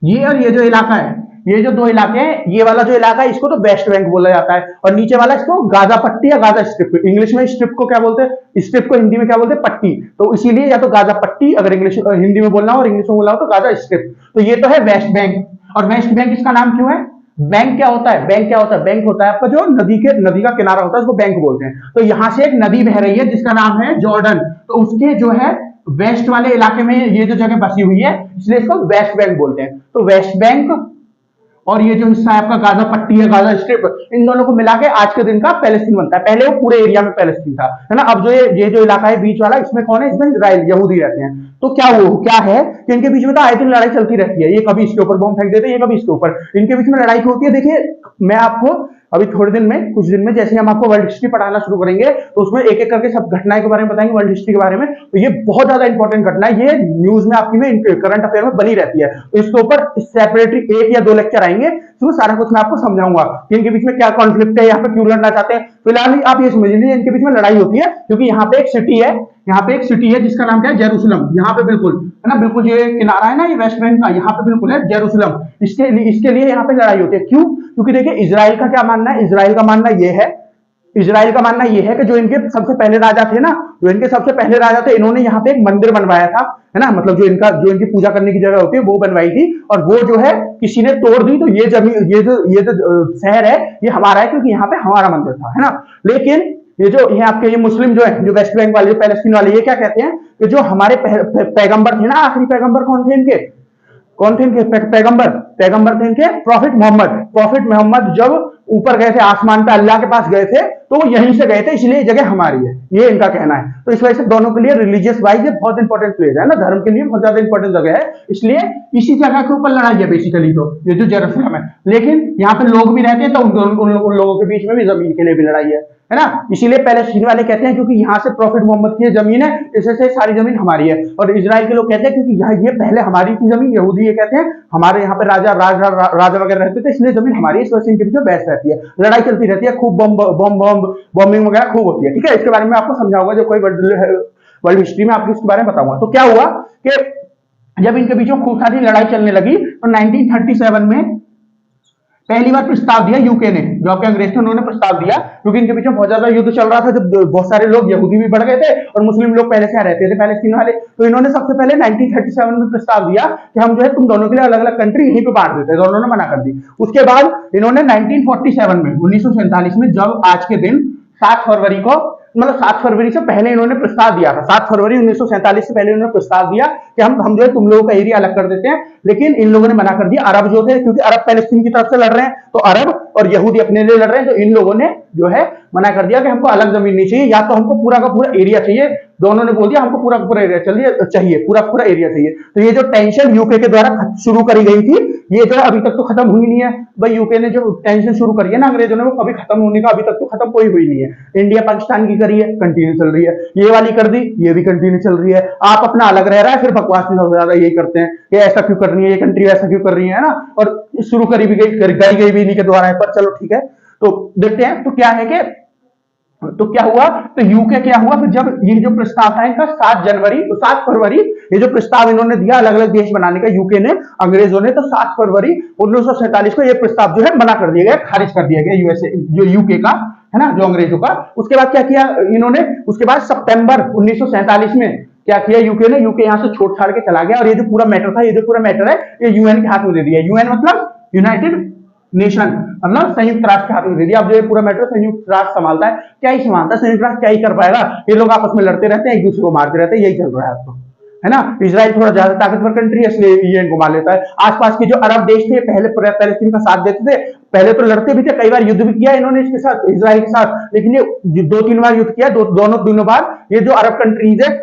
ये और ये जो इलाका है, ये जो दो इलाके हैं, ये वाला जो इलाका है इसको तो वेस्ट बैंक बोला जाता है, और नीचे वाला इसको गाजा पट्टी या गाजा स्ट्रिप, इंग्लिश में स्ट्रिप को क्या बोलते हैं, स्ट्रिप को हिंदी में क्या बोलते हैं, पट्टी। तो इसीलिए या तो गाजा पट्टी अगर इंग्लिश हिंदी में बोलना हो और इंग्लिश में बोलना हो तो गाजा स्ट्रिप। तो ये तो है वेस्ट बैंक। और वेस्ट बैंक इसका नाम क्यों है? बैंक क्या होता है? बैंक क्या होता है? बैंक होता है आपका जो नदी का किनारा होता है उसको बैंक बोलते हैं। तो यहां से एक नदी बह रही है जिसका नाम है जॉर्डन, तो उसके जो है वेस्ट वाले इलाके में ये जो जगह बसी हुई है, इसलिए इसको वेस्ट बैंक बोलते हैं। तो वेस्ट बैंक और ये जो हिस्सा है आपका गाजा पट्टी है, गाजा स्ट्रिप, इन दोनों को मिला के आज के दिन का पैलेस्टीन बनता है। पहले वो पूरे एरिया में पैलेस्टीन था, है ना। अब जो ये जो इलाका है बीच वाला, इसमें कौन है? इसमें इजराइल, यहूदी रहते हैं। तो क्या है कि इनके बीच में तो आए दिन लड़ाई चलती रहती है, ये कभी इसके ऊपर बम फेंक देते हैं, ये कभी इसके ऊपर, इनके बीच में लड़ाई क्यों होती है? देखिए मैं आपको अभी थोड़े दिन में, कुछ दिन में, जैसे हम आपको वर्ल्ड हिस्ट्री पढ़ाना शुरू करेंगे तो उसमें एक एक करके सब घटनाएं के बारे में बताएंगे, वर्ल्ड हिस्ट्री के बारे में। तो ये बहुत ज्यादा इंपॉर्टेंट घटना है, ये न्यूज में आपकी में करंट अफेयर में बनी रहती है। तो इसके ऊपर सेपरेटली 1 या 2 लेक्चर आएंगे, तो सारा कुछ मैं आपको समझाऊंगा कि इनके बीच में क्या कॉन्फ्लिक्ट है, यहाँ पे क्यों लड़ना चाहते हैं। फिलहाल आप ये समझ लीजिए इनके बीच में लड़ाई होती है क्योंकि यहाँ पे एक सिटी है जिसका नाम क्या है? जेरूसलम। यहाँ पे बिल्कुल, है ना, बिल्कुल ये किनारा है ना, ये वेस्ट बैंक का, यहाँ पे बिल्कुल है जेरूसलम। इसके लिए यहाँ पे लड़ाई होती है। क्यों? क्योंकि देखिए इजराइल का क्या मानना है, इजराइल का मानना ये है कि जो इनके सबसे पहले राजा थे ना, इन्होंने यहाँ पे एक मंदिर बनवाया था, है ना, मतलब जो इनकी पूजा करने की जगह होती है वो बनवाई थी, और वो जो है किसी ने तोड़ दी। तो ये जमीन, ये जो शहर है ये हमारा है क्योंकि यहाँ पे हमारा मंदिर था, है ना। लेकिन ये आपके ये मुस्लिम जो है, जो वेस्ट बैंक वाले, जो पैलेस्टीन वाले, ये क्या कहते हैं कि जो हमारे पैगंबर थे ना, आखिरी पैगंबर कौन थे इनके? पैगंबर थे इनके प्रॉफिट मोहम्मद। जब ऊपर गए थे आसमान पे, अल्लाह के पास गए थे, तो वो यहीं से गए थे, इसलिए ये जगह हमारी है, ये इनका कहना है। तो इस वजह से दोनों के लिए रिलीजियस वाइज ये बहुत इंपॉर्टेंट प्लेस है ना, धर्म के लिए बहुत ज्यादा इंपॉर्टेंट जगह है, इसलिए इसी जगह के ऊपर लड़ाई है बेसिकली। तो ये जो जेरूसलम है, लेकिन यहाँ पे लोग भी रहते हैं, तो उन लोगों के बीच में भी जमीन के लिए भी लड़ाई है ना। इसीलिए पैलेस्टीन वाले कहते हैं क्योंकि यहाँ से प्रॉफिट मोहम्मद की जमीन है, इससे सारी जमीन हमारी है। और इजराइल के लोग कहते हैं क्योंकि यहाँ ये पहले हमारी थी जमीन, यहूदी ये कहते हैं हमारे यहाँ पे राजा वगैरह रहते थे, इसलिए जमीन हमारी है। इस वजह से इनके बीच में बहस रहती है, लड़ाई चलती रहती है, खूब बॉम्बिंग वगैरह खूब होती है। ठीक है, इसके बारे में आपको समझाऊंगा जब कोई वर्ल्ड हिस्ट्री में आपको इसके बारे में बताऊंगा। तो क्या हुआ कि जब इनके बीच में खूब सारी लड़ाई चलने लगी तो 1937 में पहली बार प्रस्ताव दिया यूके ने, जो आपके अंग्रेज थे उन्होंने प्रस्ताव दिया, क्योंकि इनके बीच में बहुत ज्यादा युद्ध चल रहा था, जब बहुत सारे लोग यहूदी भी बढ़ गए थे और मुस्लिम लोग पहले से रहते थे पैलेस्टीन वाले। तो इन्होंने सबसे पहले 1937 में प्रस्ताव दिया कि हम जो है तुम दोनों के लिए अलग अलग कंट्री यहीं पे बांट देते हैं, दोनों ने मना कर दी। उसके बाद इन्होंने 1947 में 1947 में जब आज के दिन 7 फरवरी को, मतलब 7 फरवरी से पहले इन्होंने प्रस्ताव दिया था, 7 फरवरी 1947 से पहले इन्होंने प्रस्ताव दिया कि हम जो है तुम लोगों का एरिया अलग कर देते हैं, लेकिन इन लोगों ने मना कर दिया। अरब जो थे, क्योंकि अरब पैलेस्टीन की तरफ से लड़ रहे हैं, तो अरब और यहूदी अपने लिए लड़ रहे हैं, तो इन लोगों ने जो है मना कर दिया कि हमको अलग जमीन नहीं चाहिए, या तो हमको पूरा का पूरा एरिया चाहिए। दोनों ने बोल दिया हमको पूरा का पूरा एरिया चाहिए, पूरा पूरा एरिया चाहिए। तो ये जो टेंशन यूके के द्वारा शुरू करी गई थी, ये जो है अभी तक तो खत्म हुई नहीं है भाई। यूके ने जो टेंशन शुरू करी है ना अंग्रेजों ने, वो कभी खत्म होने का अभी तक तो खत्म कोई हुई नहीं है। इंडिया पाकिस्तान की करी है, कंटिन्यू चल रही है, ये वाली कर दी, ये भी कंटिन्यू चल रही है। आप अपना अलग रह रहा है, फिर बकवास में सबसे ज्यादा यही करते हैं कि ऐसा क्यों कर रही है ये कंट्री, ऐसा क्यों कर रही है ना। और शुरू करी भी गई भी इन्हीं के द्वारा है, पर चलो ठीक है। तो देखते हैं तो क्या है कि तो क्या हुआ, तो यूके क्या हुआ फिर जब ये जो प्रस्ताव था इनका 7 फरवरी ये जो प्रस्ताव इन्होंने दिया अलग अलग देश बनाने का यूके ने, अंग्रेजों ने, तो 7 फरवरी 1947 को ये प्रस्ताव जो है मना कर दिया गया, खारिज कर दिया गया यूएसए जो यूके का है ना, जो अंग्रेजों का। उसके बाद क्या किया इन्होंने, उसके बाद सितंबर 1947 में क्या किया यूके ने, यूके यहाँ से छोड़ छाड़ के चला गया, और ये जो पूरा मैटर था, ये जो पूरा मैटर है, ये यूएन के हाथ में दे दिया। यूएन मतलब यूनाइटेड नेशन, मतलब संयुक्त राष्ट्र के हाथ में दे दिया। अब जो ये पूरा मैटर संयुक्त राष्ट्र संभालता है, क्या ही संभालता है संयुक्त राष्ट्र, क्या ही कर पाएगा। ये लोग आपस में लड़ते रहते हैं, एक दूसरे को मारते रहते हैं, यही चल रहा है आपको, है ना। इजराइल थोड़ा ज्यादा ताकतवर कंट्री है, इसलिए ये इनको मार लेता है। आसपास के जो अरब देश थे पहले पैलेस्टीन का साथ देते थे, पहले तो लड़ते भी थे, कई बार युद्ध भी किया इन्होंने इसके साथ, इजराइल के साथ, लेकिन ये 2-3 बार युद्ध किया, दोनों बार ये जो अरब कंट्रीज है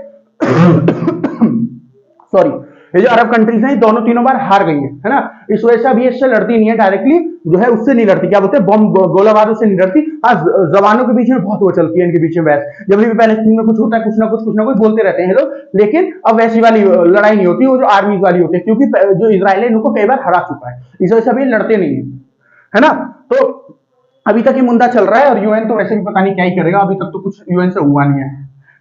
सॉरी, ये जो अरब कंट्रीज हैं दोनों तीनों बार हार गई है ना। इस वजह से अब ये इससे लड़ती नहीं है डायरेक्टली, जो है उससे नहीं लड़ती, क्या बोलते हैं बम गोला बारूद से नहीं लड़ती। हाँ, जवानों के बीच में बहुत वो चलती है इनके बीच में बहस, जब भी पैलेस्टीन में कुछ होता है कुछ ना कुछ बोलते रहते हैं लोग, लेकिन अब वैसी वाली लड़ाई नहीं होती, वो जो आर्मी वाली होती है, क्योंकि जो इजराइल है इनको कई बार हरा चुका है, इस वजह से अभी लड़ते नहीं है ना। तो अभी तक ये मुद्दा चल रहा है, और यूएन तो वैसे भी पता नहीं क्या ही करेगा, अभी तक तो कुछ यूएन से हुआ नहीं है,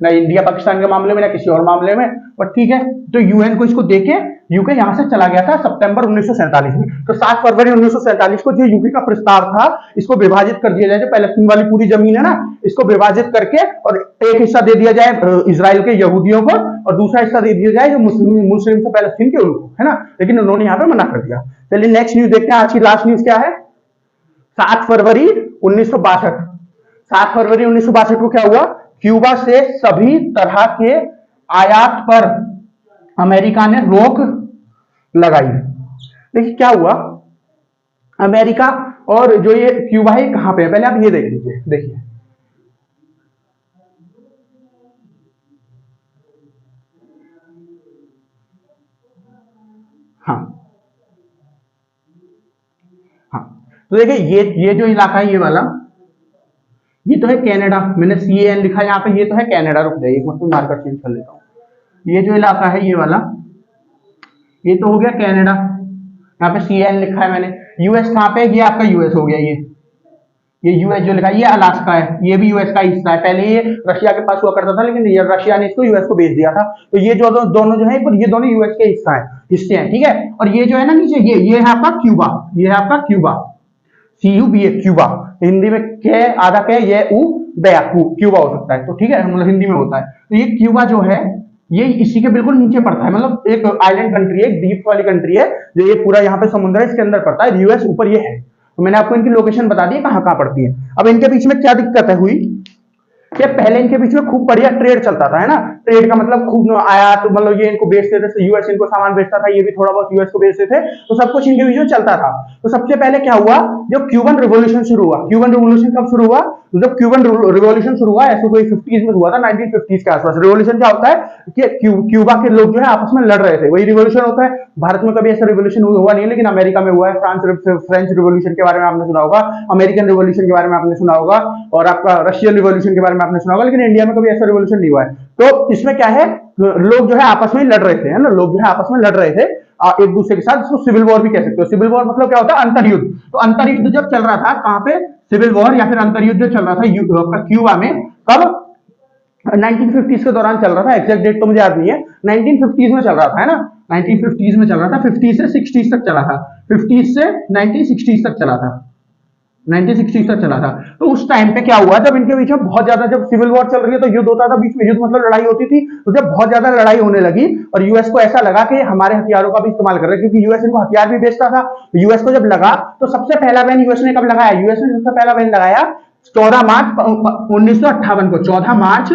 ना इंडिया पाकिस्तान के मामले में ना किसी और मामले में, पर ठीक है। तो यूएन को इसको देके यूके यहां से चला गया था सितंबर 1947 में। तो 7 फरवरी 1947 को जो यूके का प्रस्ताव था, इसको विभाजित कर दिया जाए, जो पैलेस्टीन वाली पूरी जमीन है ना, इसको विभाजित करके और एक हिस्सा दे दिया जाए इजराइल के यहूदियों को, और दूसरा हिस्सा दे दिया जाए जो मुस्लिम से पैलेस्टीन के उनको, है ना। लेकिन उन्होंने यहाँ पे मना कर दिया। चलिए नेक्स्ट न्यूज देखते हैं, आज की लास्ट न्यूज क्या है। 7 फरवरी 1962, 7 फरवरी 1962 को क्या हुआ, क्यूबा से सभी तरह के आयात पर अमेरिका ने रोक लगाई। देखिए क्या हुआ, अमेरिका और जो ये क्यूबा है कहां पे है, पहले आप ये देख लीजिए, देखिए हाँ हाँ, तो देखिए ये जो इलाका है, ये वाला, ये तो है कनाडा, मैंने CAN लिखा है यहाँ पे, ये तो है कनाडा। रुक जाइए एक मिनट, मार्कर चेंज कर लेता हूँ। ये जो इलाका है ये वाला, ये तो हो गया कनाडा, यहाँ पे CAN लिखा है मैंने। यूएस कहाँ पे, ये आपका यूएस हो गया, ये यूएस जो लिखा है, ये अलास्का है, ये भी यूएस का हिस्सा है। पहले ये रशिया के पास हुआ करता था, लेकिन रशिया ने इसको यूएस को बेच दिया था। तो ये जो दोनों जो है, ये दोनों यूएस के हिस्से हैं, ठीक है। और ये जो है ना नीचे, ये है आपका क्यूबा, ये है आपका क्यूबा, CUBA क्यूबा, हिंदी में के आधा के ये क्यूबा हो सकता है, तो ठीक है, मतलब हिंदी में होता है। तो ये क्यूबा जो है ये इसी के बिल्कुल नीचे पड़ता है, मतलब एक आइलैंड कंट्री है, एक द्वीप वाली कंट्री है, जो ये पूरा यहाँ पे समुद्र है, इसके अंदर पड़ता है, यूएस ऊपर ये है। तो मैंने आपको इनकी लोकेशन बता दी कहाँ कहाँ पड़ती है। अब इनके बीच में क्या दिक्कत है हुई कि पहले इनके बीच में खूब बढ़िया ट्रेड चलता था, है ना, ट्रेड का मतलब खूब आया, तो मतलब ये इनको बेचते थे, यूएस इनको सामान बेचता था, ये भी थोड़ा बहुत यूएस को बेचते थे, तो सब कुछ इनके बीच में चलता था। तो सबसे पहले क्या हुआ, जब क्यूबन रिवॉल्यूशन शुरू हुआ, क्यूबन रिवॉल्यूशन कब शुरू हुआ, तो जब क्यूबन रिवॉल्यूशन शुरू हुआ ऐसे कोई 50s में हुआ था, 1950s के आसपास। रिवॉल्यूशन क्या होता है कि क्यूबा के लोग जो है आपस में लड़ रहे थे, वही रिवॉल्यूशन होता है। भारत में कभी ऐसा रिवॉल्यूशन हुआ नहीं, लेकिन अमेरिका में हुआ है। फ्रेंच रिवॉल्यूशन के बारे में आपने सुना होगा, अमेरिकन रिवॉल्यूशन के बारे में आपने सुना होगा, और आपका रशियन रिवॉल्यूशन के बारे में आपने सुना होगा, लेकिन इंडिया में कभी ऐसा रिवॉल्यूशन नहीं हुआ है। तो इसमें क्या है, लोग जो है आपस में लड़ रहे थे, है ना, लोग जो है आपस में लड़ रहे थे एक दूसरे के साथ, इसको सिविल वॉर भी कह सकते हो। सिविल वॉर मतलब क्या होता है, अंतरयुद्ध। तो अंतरयुद्ध जब चल रहा था, कहां पे, सिविल वॉर या फिर अंतरयुद्ध जो चल रहा था क्यूबा में, कब, 1950s के दौरान चल रहा था। एग्जैक्ट डेट तो मुझे याद नहीं है, 1950s में चल रहा था, है ना, 1950s में चल रहा था, 50 से 60s तक चला था, 50s से 1960s तक चला था, 1960 तक चला था। तो उस टाइम पे क्या हुआ, जब इनके बीच में बहुत ज्यादा, जब सिविल वॉर चल रही है तो युद्ध होता था बीच में, युद्ध मतलब लड़ाई होती थी। तो जब बहुत ज्यादा लड़ाई होने लगी और यूएस को ऐसा लगा कि हमारे हथियारों का भी इस्तेमाल कर रहे हैं, क्योंकि यूएस इनको हथियार भी बेचता था। तो यूएस को जब लगा, तो सबसे पहला बैन यूएस ने कब लगाया, यूएस ने सबसे पहला बैन लगाया 14 मार्च 1958 को, 14 मार्च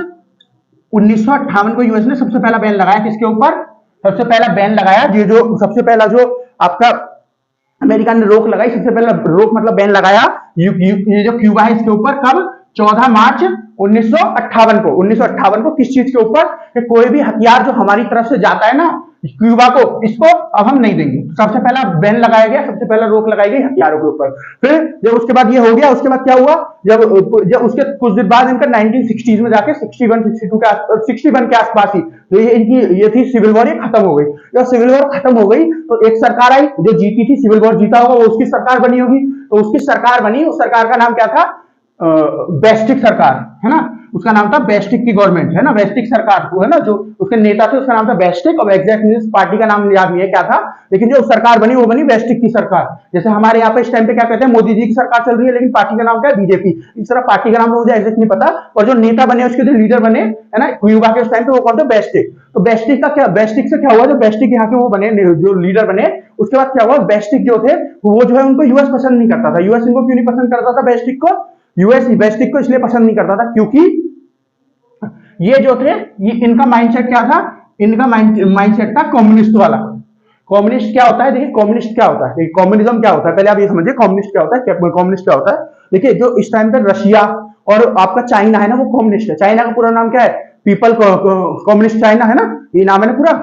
1958 को यूएस ने सबसे पहला बैन लगाया। किसके ऊपर, सबसे पहला बैन लगाया, ये जो सबसे पहला जो आपका अमेरिका ने रोक लगाई, सबसे पहला रोक मतलब बैन लगाया ये जो क्यूबा है इसके ऊपर, कब, 14 मार्च 1958 को। 1958 को किस चीज के ऊपर, कि कोई भी हथियार जो हमारी तरफ से जाता है ना क्यूबा को, इसको अब हम नहीं देंगे। सबसे पहला बैन लगाया गया, सबसे पहला रोक लगाई गई हथियारों के ऊपर। फिर जब उसके बाद ये हो गया, उसके बाद क्या हुआ, जब जब उसके कुछ दिन बाद इनका 1960s में जाके 61 के आसपास ही जो ये इनकी ये थी सिविल वॉर, ये खत्म हो गई। जब सिविल वॉर खत्म हो गई तो एक सरकार आई जो जीती थी, सिविल वॉर जीता होगा, वो उसकी सरकार बनी होगी। तो उसकी सरकार बनी, उस सरकार का नाम क्या था, बेस्टिक सरकार, है ना, उसका नाम था बेस्टिक की गवर्नमेंट, है ना, बेस्टिक सरकार को, है ना, जो उसके नेता थे उसका नाम था बेस्टिक, और एग्जैक्ट पार्टी का नाम याद नहीं है क्या था, लेकिन जो सरकार बनी वो बनी बेस्टिक की सरकार। जैसे हमारे यहाँ पे इस टाइम पे क्या कहते हैं, मोदी जी की सरकार चल रही है, लेकिन पार्टी का नाम क्या है, बीजेपी। इस तरह पार्टी का नाम तो मुझे एग्जैक्ट नहीं पता, और जो नेता बने उसके जो लीडर बने, है ना, क्यूबा के उस टाइम पे, वो कौन थे, बेस्टिक। तो बेस्टिक का क्या, बेस्टिक से क्या हुआ, जो बेस्टिक यहाँ के वो बने, जो लीडर बने, उसके बाद क्या हुआ, बेस्टिक जो थे वो जो है उनको यूएस पसंद नहीं करता था। यूएस इनको क्यों नहीं पसंद करता था, बेस्टिक को, यूएस बेस्टिक को इसलिए पसंद नहीं करता था क्योंकि ये जो थे, ये इनका माइंडसेट क्या था, इनका माइंडसेट था कम्युनिस्ट वाला। कम्युनिस्ट क्या होता है, देखिए कम्युनिस्ट क्या होता है, कम्युनिज्म क्या होता है, पहले आप ये समझिए कम्युनिस्ट क्या होता है। कम्युनिस्ट क्या होता है, देखिए जो इस टाइम पे रशिया और आपका चाइना है ना, वो कम्युनिस्ट है। चाइना का पूरा नाम क्या है, पीपल कम्युनिस्ट चाइना, है ना, ये नाम है ना पूरा।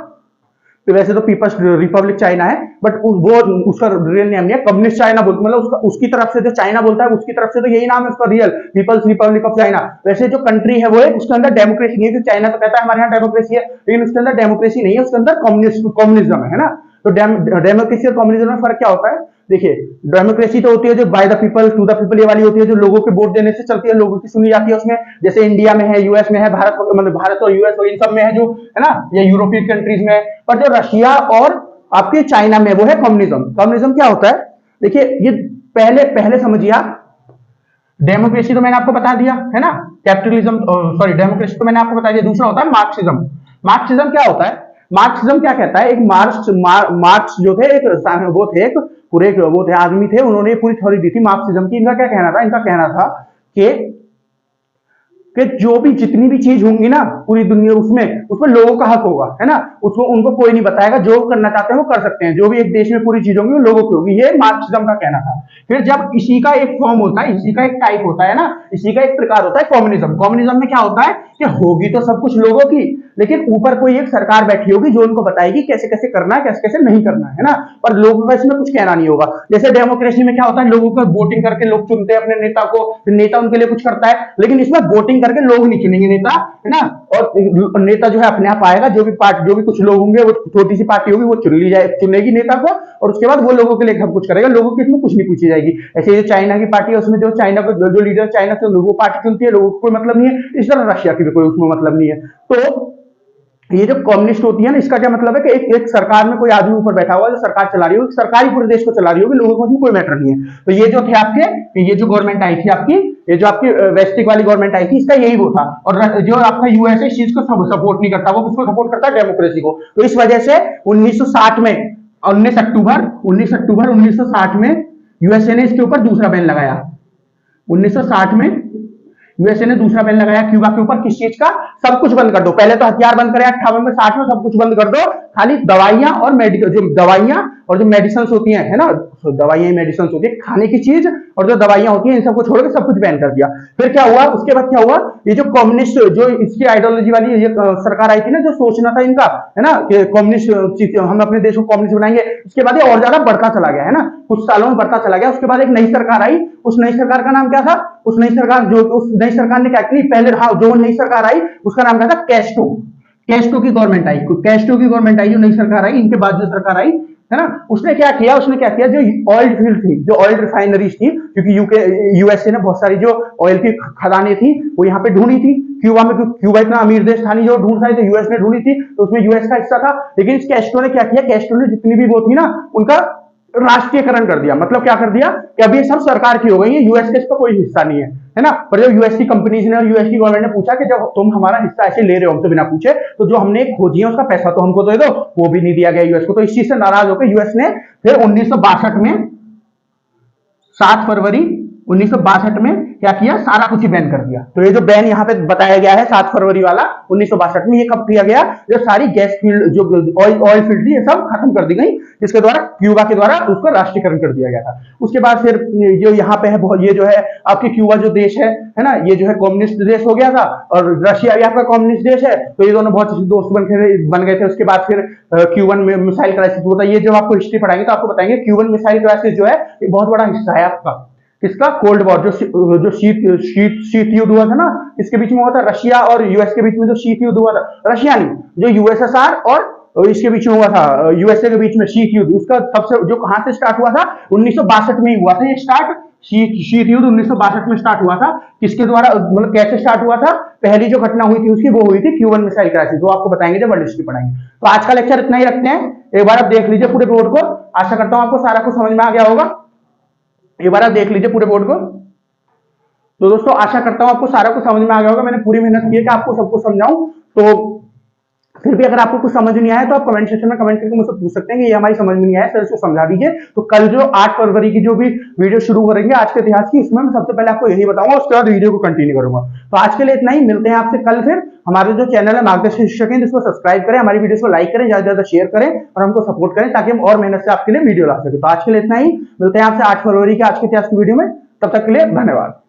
तो वैसे तो पीपल्स रिपब्लिक चाइना है, बट वो उसका रियल नेम नहीं है, कम्युनिस्ट चाइना बोलते, मतलब उसका उसकी तरफ से जो चाइना बोलता है उसकी तरफ से तो यही नाम है उसका real, people's republic of China. वैसे जो कंट्री है वो है, उसके अंदर डेमोक्रेसी नहीं है, जो चाइना तो कहता है हमारे यहाँ डेमोक्रेसी है, लेकिन उसके अंदर डेमोक्रेसी नहीं है, उसके अंदर कम्युनिज्म है ना। तो डेमोक्रेसी और कम्युनिज्म में फर्क क्या होता है, देखिए डेमोक्रेसी तो होती है जो by the people to the people, ये वाली होती है जो लोगों के वोट देने से चलती है, लोगों की सुनी जाती है उसमें, जैसे इंडिया में है, यूएस में है, भारत मतलब भारत और यूएस और इन सब में है जो, है ना, या यूरोपियन कंट्रीज में। पर जो रशिया और आपके चाइना में वो है कम्युनिज्म। कम्युनिज्म क्या होता है, देखिए ये पहले पहले समझिए आप, डेमोक्रेसी तो मैंने आपको बता दिया, है ना, कैपिटलिज्म, सॉरी डेमोक्रेसी तो मैंने आपको बता दिया। दूसरा होता है मार्क्सिज्म। मार्क्सिज्म क्या होता है, मार्क्सिज्म क्या कहता है, एक मार्क्स जो थे, एक वो थे, एक पूरे वो थे, आदमी थे, उन्होंने पूरी थ्योरी दी थी मार्क्सिज्म की। इनका क्या कहना था, इनका कहना था कि जो भी जितनी भी चीज होंगी ना पूरी दुनिया, उसमें उसमें लोगों का हक होगा, है ना, उसको उनको कोई नहीं बताएगा, जो करना चाहते हैं वो कर सकते हैं, जो भी एक देश में पूरी चीज होंगी वो लोगों की होगी। ये मार्क्सिज्म का कहना था। फिर जब इसी का एक फॉर्म होता है, इसी का एक टाइप होता है ना, इसी का एक प्रकार होता है कम्युनिज्म। कम्युनिज्म में क्या होता है कि होगी तो सब कुछ लोगों की, लेकिन ऊपर कोई एक सरकार बैठी होगी जो उनको बताएगी कैसे कैसे करना है, कैसे कैसे नहीं करना है ना, पर लोगों का इसमें कुछ कहना नहीं होगा। जैसे डेमोक्रेसी में क्या होता है, लोगों को वोटिंग करके लोग चुनते हैं अपने नेता को, नेता उनके लिए कुछ करता है, लेकिन इसमें वोटिंग करके लोग नहीं चुनेंगे नेता, है ना, और नेता जो है अपने आप आएगा, जो भी पार्टी, जो भी कुछ लोग होंगे, वो छोटी सी पार्टी होगी, वो चुनेगी नेता को, और उसके बाद वो लोगों के लिए सब कुछ करेगा, लोगों की इसमें कुछ नहीं पूछी जाएगी। ऐसे जो चाइना की पार्टी है उसमें जो चाइना को जो लीडर चाइना से वो पार्टी चुनती है, लोगों को कोई मतलब नहीं है। इस तरह रशिया की भी कोई उसमें मतलब नहीं है। तो ये जो कम्युनिस्ट होती है ना, इसका क्या मतलब है कि एक सरकार में कोई आदमी ऊपर बैठा हुआ है जो सरकार चला रही होगी, सरकारी पूरे देश को चला रही होगी, लोगों को उसमें कोई मैटर नहीं है। तो ये जो थे आपके, ये जो गवर्नमेंट आई थी आपकी, ये जो आपकी वेस्टिक वाली गवर्नमेंट आई थी, इसका यही वो था। और जो आपका यूएस है इस चीज को सपोर्ट नहीं करता, वो किसको सपोर्ट करता है, डेमोक्रेसी को। तो इस वजह से 1960 में 19 अक्टूबर 1960 में यूएसए ने इसके ऊपर दूसरा बैन लगाया। 1960 में यूएसए ने दूसरा बैन लगाया क्यूबा के ऊपर, किस चीज का, सब कुछ बंद कर दो। पहले तो हथियार बंद करे 58 में, 60 में, सब कुछ बंद कर दो। खाली दवाइयां और मेडिकल, जो दवाइयां और जो मेडिसिन होती है ना, दवाइयां मेडिसिन होती है, खाने की चीज और जो दवाइयां होती हैं, इन सबको छोड़ के सब कुछ बैन कर दिया। फिर क्या हुआ, उसके बाद क्या हुआ, ये जो कम्युनिस्ट, जो इसकी आइडियोलॉजी वाली ये सरकार आई थी ना, जो सोचना था इनका, है ना, कि कम्युनिस्ट, हम अपने देश को कम्युनिस्ट बनाएंगे, उसके बाद ये और ज्यादा बढ़ता चला गया, है ना, कुछ सालों में बढ़ता चला गया। उसके बाद एक नई सरकार आई, उस नई सरकार का नाम क्या था, उस नई सरकार ने क्या की, पहले, हाँ, जो नई सरकार आई उसका नाम क्या था, कैस्ट्रो। कैस्ट्रो की गवर्नमेंट आई, कैस्ट्रो की गवर्नमेंट आई, जो नई सरकार आई, इनके बाद जो सरकार आई, है ना, उसने क्या किया, जो ऑयल फील्ड थी, जो ऑयल रिफाइनरीज थी, क्योंकि यूएसए ने बहुत सारी जो ऑयल की खदानें थी वो यहाँ पे ढूंढी थी। क्यूबा में, क्यूबा इतना अमीर देश था नहीं जो ढूंढ पाए, तो यूएस ने ढूंढी थी, तो उसमें यूएस का हिस्सा था। लेकिन इस कैस्ट्रो ने क्या किया, कैस्ट्रो ने जितनी भी वो थी ना, उनका राष्ट्रीयकरण कर दिया। मतलब क्या कर दिया कि अब ये सब सरकार की हो गई है, यूएस का इसका कोई हिस्सा नहीं है ना। पर जब यूएस की कंपनीज ने और यूएस की गवर्नमेंट ने पूछा कि जब तुम हमारा हिस्सा ऐसे ले रहे हो हमसे बिना पूछे, तो जो हमने खोजी है उसका पैसा तो हमको दे दो, वो भी नहीं दिया गया यूएस को। तो इस चीज से नाराज होकर यूएस ने फिर 1962 में, 7 फरवरी 1962 में क्या किया, सारा कुछ ही बैन कर दिया। तो ये जो बैन यहाँ पे बताया गया है 7 फरवरी वाला 1962 में, ये कब किया गया, जो सारी गैस फील्ड, जो ऑयल फील्ड थी, ये सब खत्म कर दी गई, जिसके द्वारा क्यूबा के द्वारा उसका राष्ट्रीयकरण कर दिया गया था। उसके बाद फिर जो यहाँ पे है, ये जो है आपके क्यूबा जो देश है ना, ये जो है कम्युनिस्ट देश हो गया था, और रशिया भी आपका कम्युनिस्ट देश है, तो ये दोनों बहुत दोस्त बन गए थे। उसके बाद फिर क्यूबन में मिसाइल क्राइसिस हुआ था। ये जब आपको हिस्ट्री पढ़ाएंगे तो आपको बताएंगे क्यूबन मिसाइल क्राइसिस जो है ये बहुत बड़ा हिस्सा है आपका किसका, कोल्ड वॉर, जो शीत युद्ध हुआ था ना, इसके बीच में हुआ था, रशिया और यूएस के बीच में जो शीत युद्ध हुआ था, रशिया नहीं, जो यूएसएसआर और इसके बीच में हुआ था, यूएसए के बीच में शीत युद्ध, उसका सबसे जो कहां से स्टार्ट हुआ था, 1962 में ही हुआ था ये स्टार्ट। शीत युद्ध 1962 में स्टार्ट हुआ था। किसके द्वारा, मतलब कैसे स्टार्ट हुआ था, पहली जो घटना हुई थी उसकी वो हुई थी क्यूबन मिसाइल क्राइसिस, वो आपको बताएंगे जब वर्ल्ड हिस्ट्री पढ़ाएंगे। तो आज का लेक्चर इतना ही रखते हैं, एक बार आप देख लीजिए पूरे बोर्ड को, आशा करता हूं आपको सारा कुछ समझ में आ गया होगा। एक बार आप देख लीजिए पूरे बोर्ड को। तो दोस्तों आशा करता हूं आपको सारा कुछ समझ में आ गया होगा, मैंने पूरी मेहनत की है कि आपको सबको समझाऊं। तो फिर भी अगर आपको कुछ समझ नहीं आया तो आप कमेंट सेक्शन में कमेंट करके मुझसे पूछ सकते हैं कि ये हमारी समझ में नहीं आया, सर इसको समझा दीजिए। तो कल जो 8 फरवरी की जो भी वीडियो शुरू करेंगे आज के इतिहास की, इसमें मैं सबसे पहले आपको यही बताऊंगा, उसके बाद वीडियो को कंटिन्यू करूंगा। तो आज के लिए इतना ही, मिलते हैं आपसे कल। फिर हमारे जो चैनल है मार्गदर्शन शिक्षक हैं, जिसको सब्सक्राइब करें, हमारी वीडियो को लाइक करें, ज्यादा से ज्यादा शेयर करें और हमको सपोर्ट करें, ताकि हम और मेहनत से आपके लिए वीडियो ला सके। तो आज के लिए इतना ही, मिलते हैं आपसे 8 फरवरी के आज के इतिहास की वीडियो में। तब तक के लिए धन्यवाद।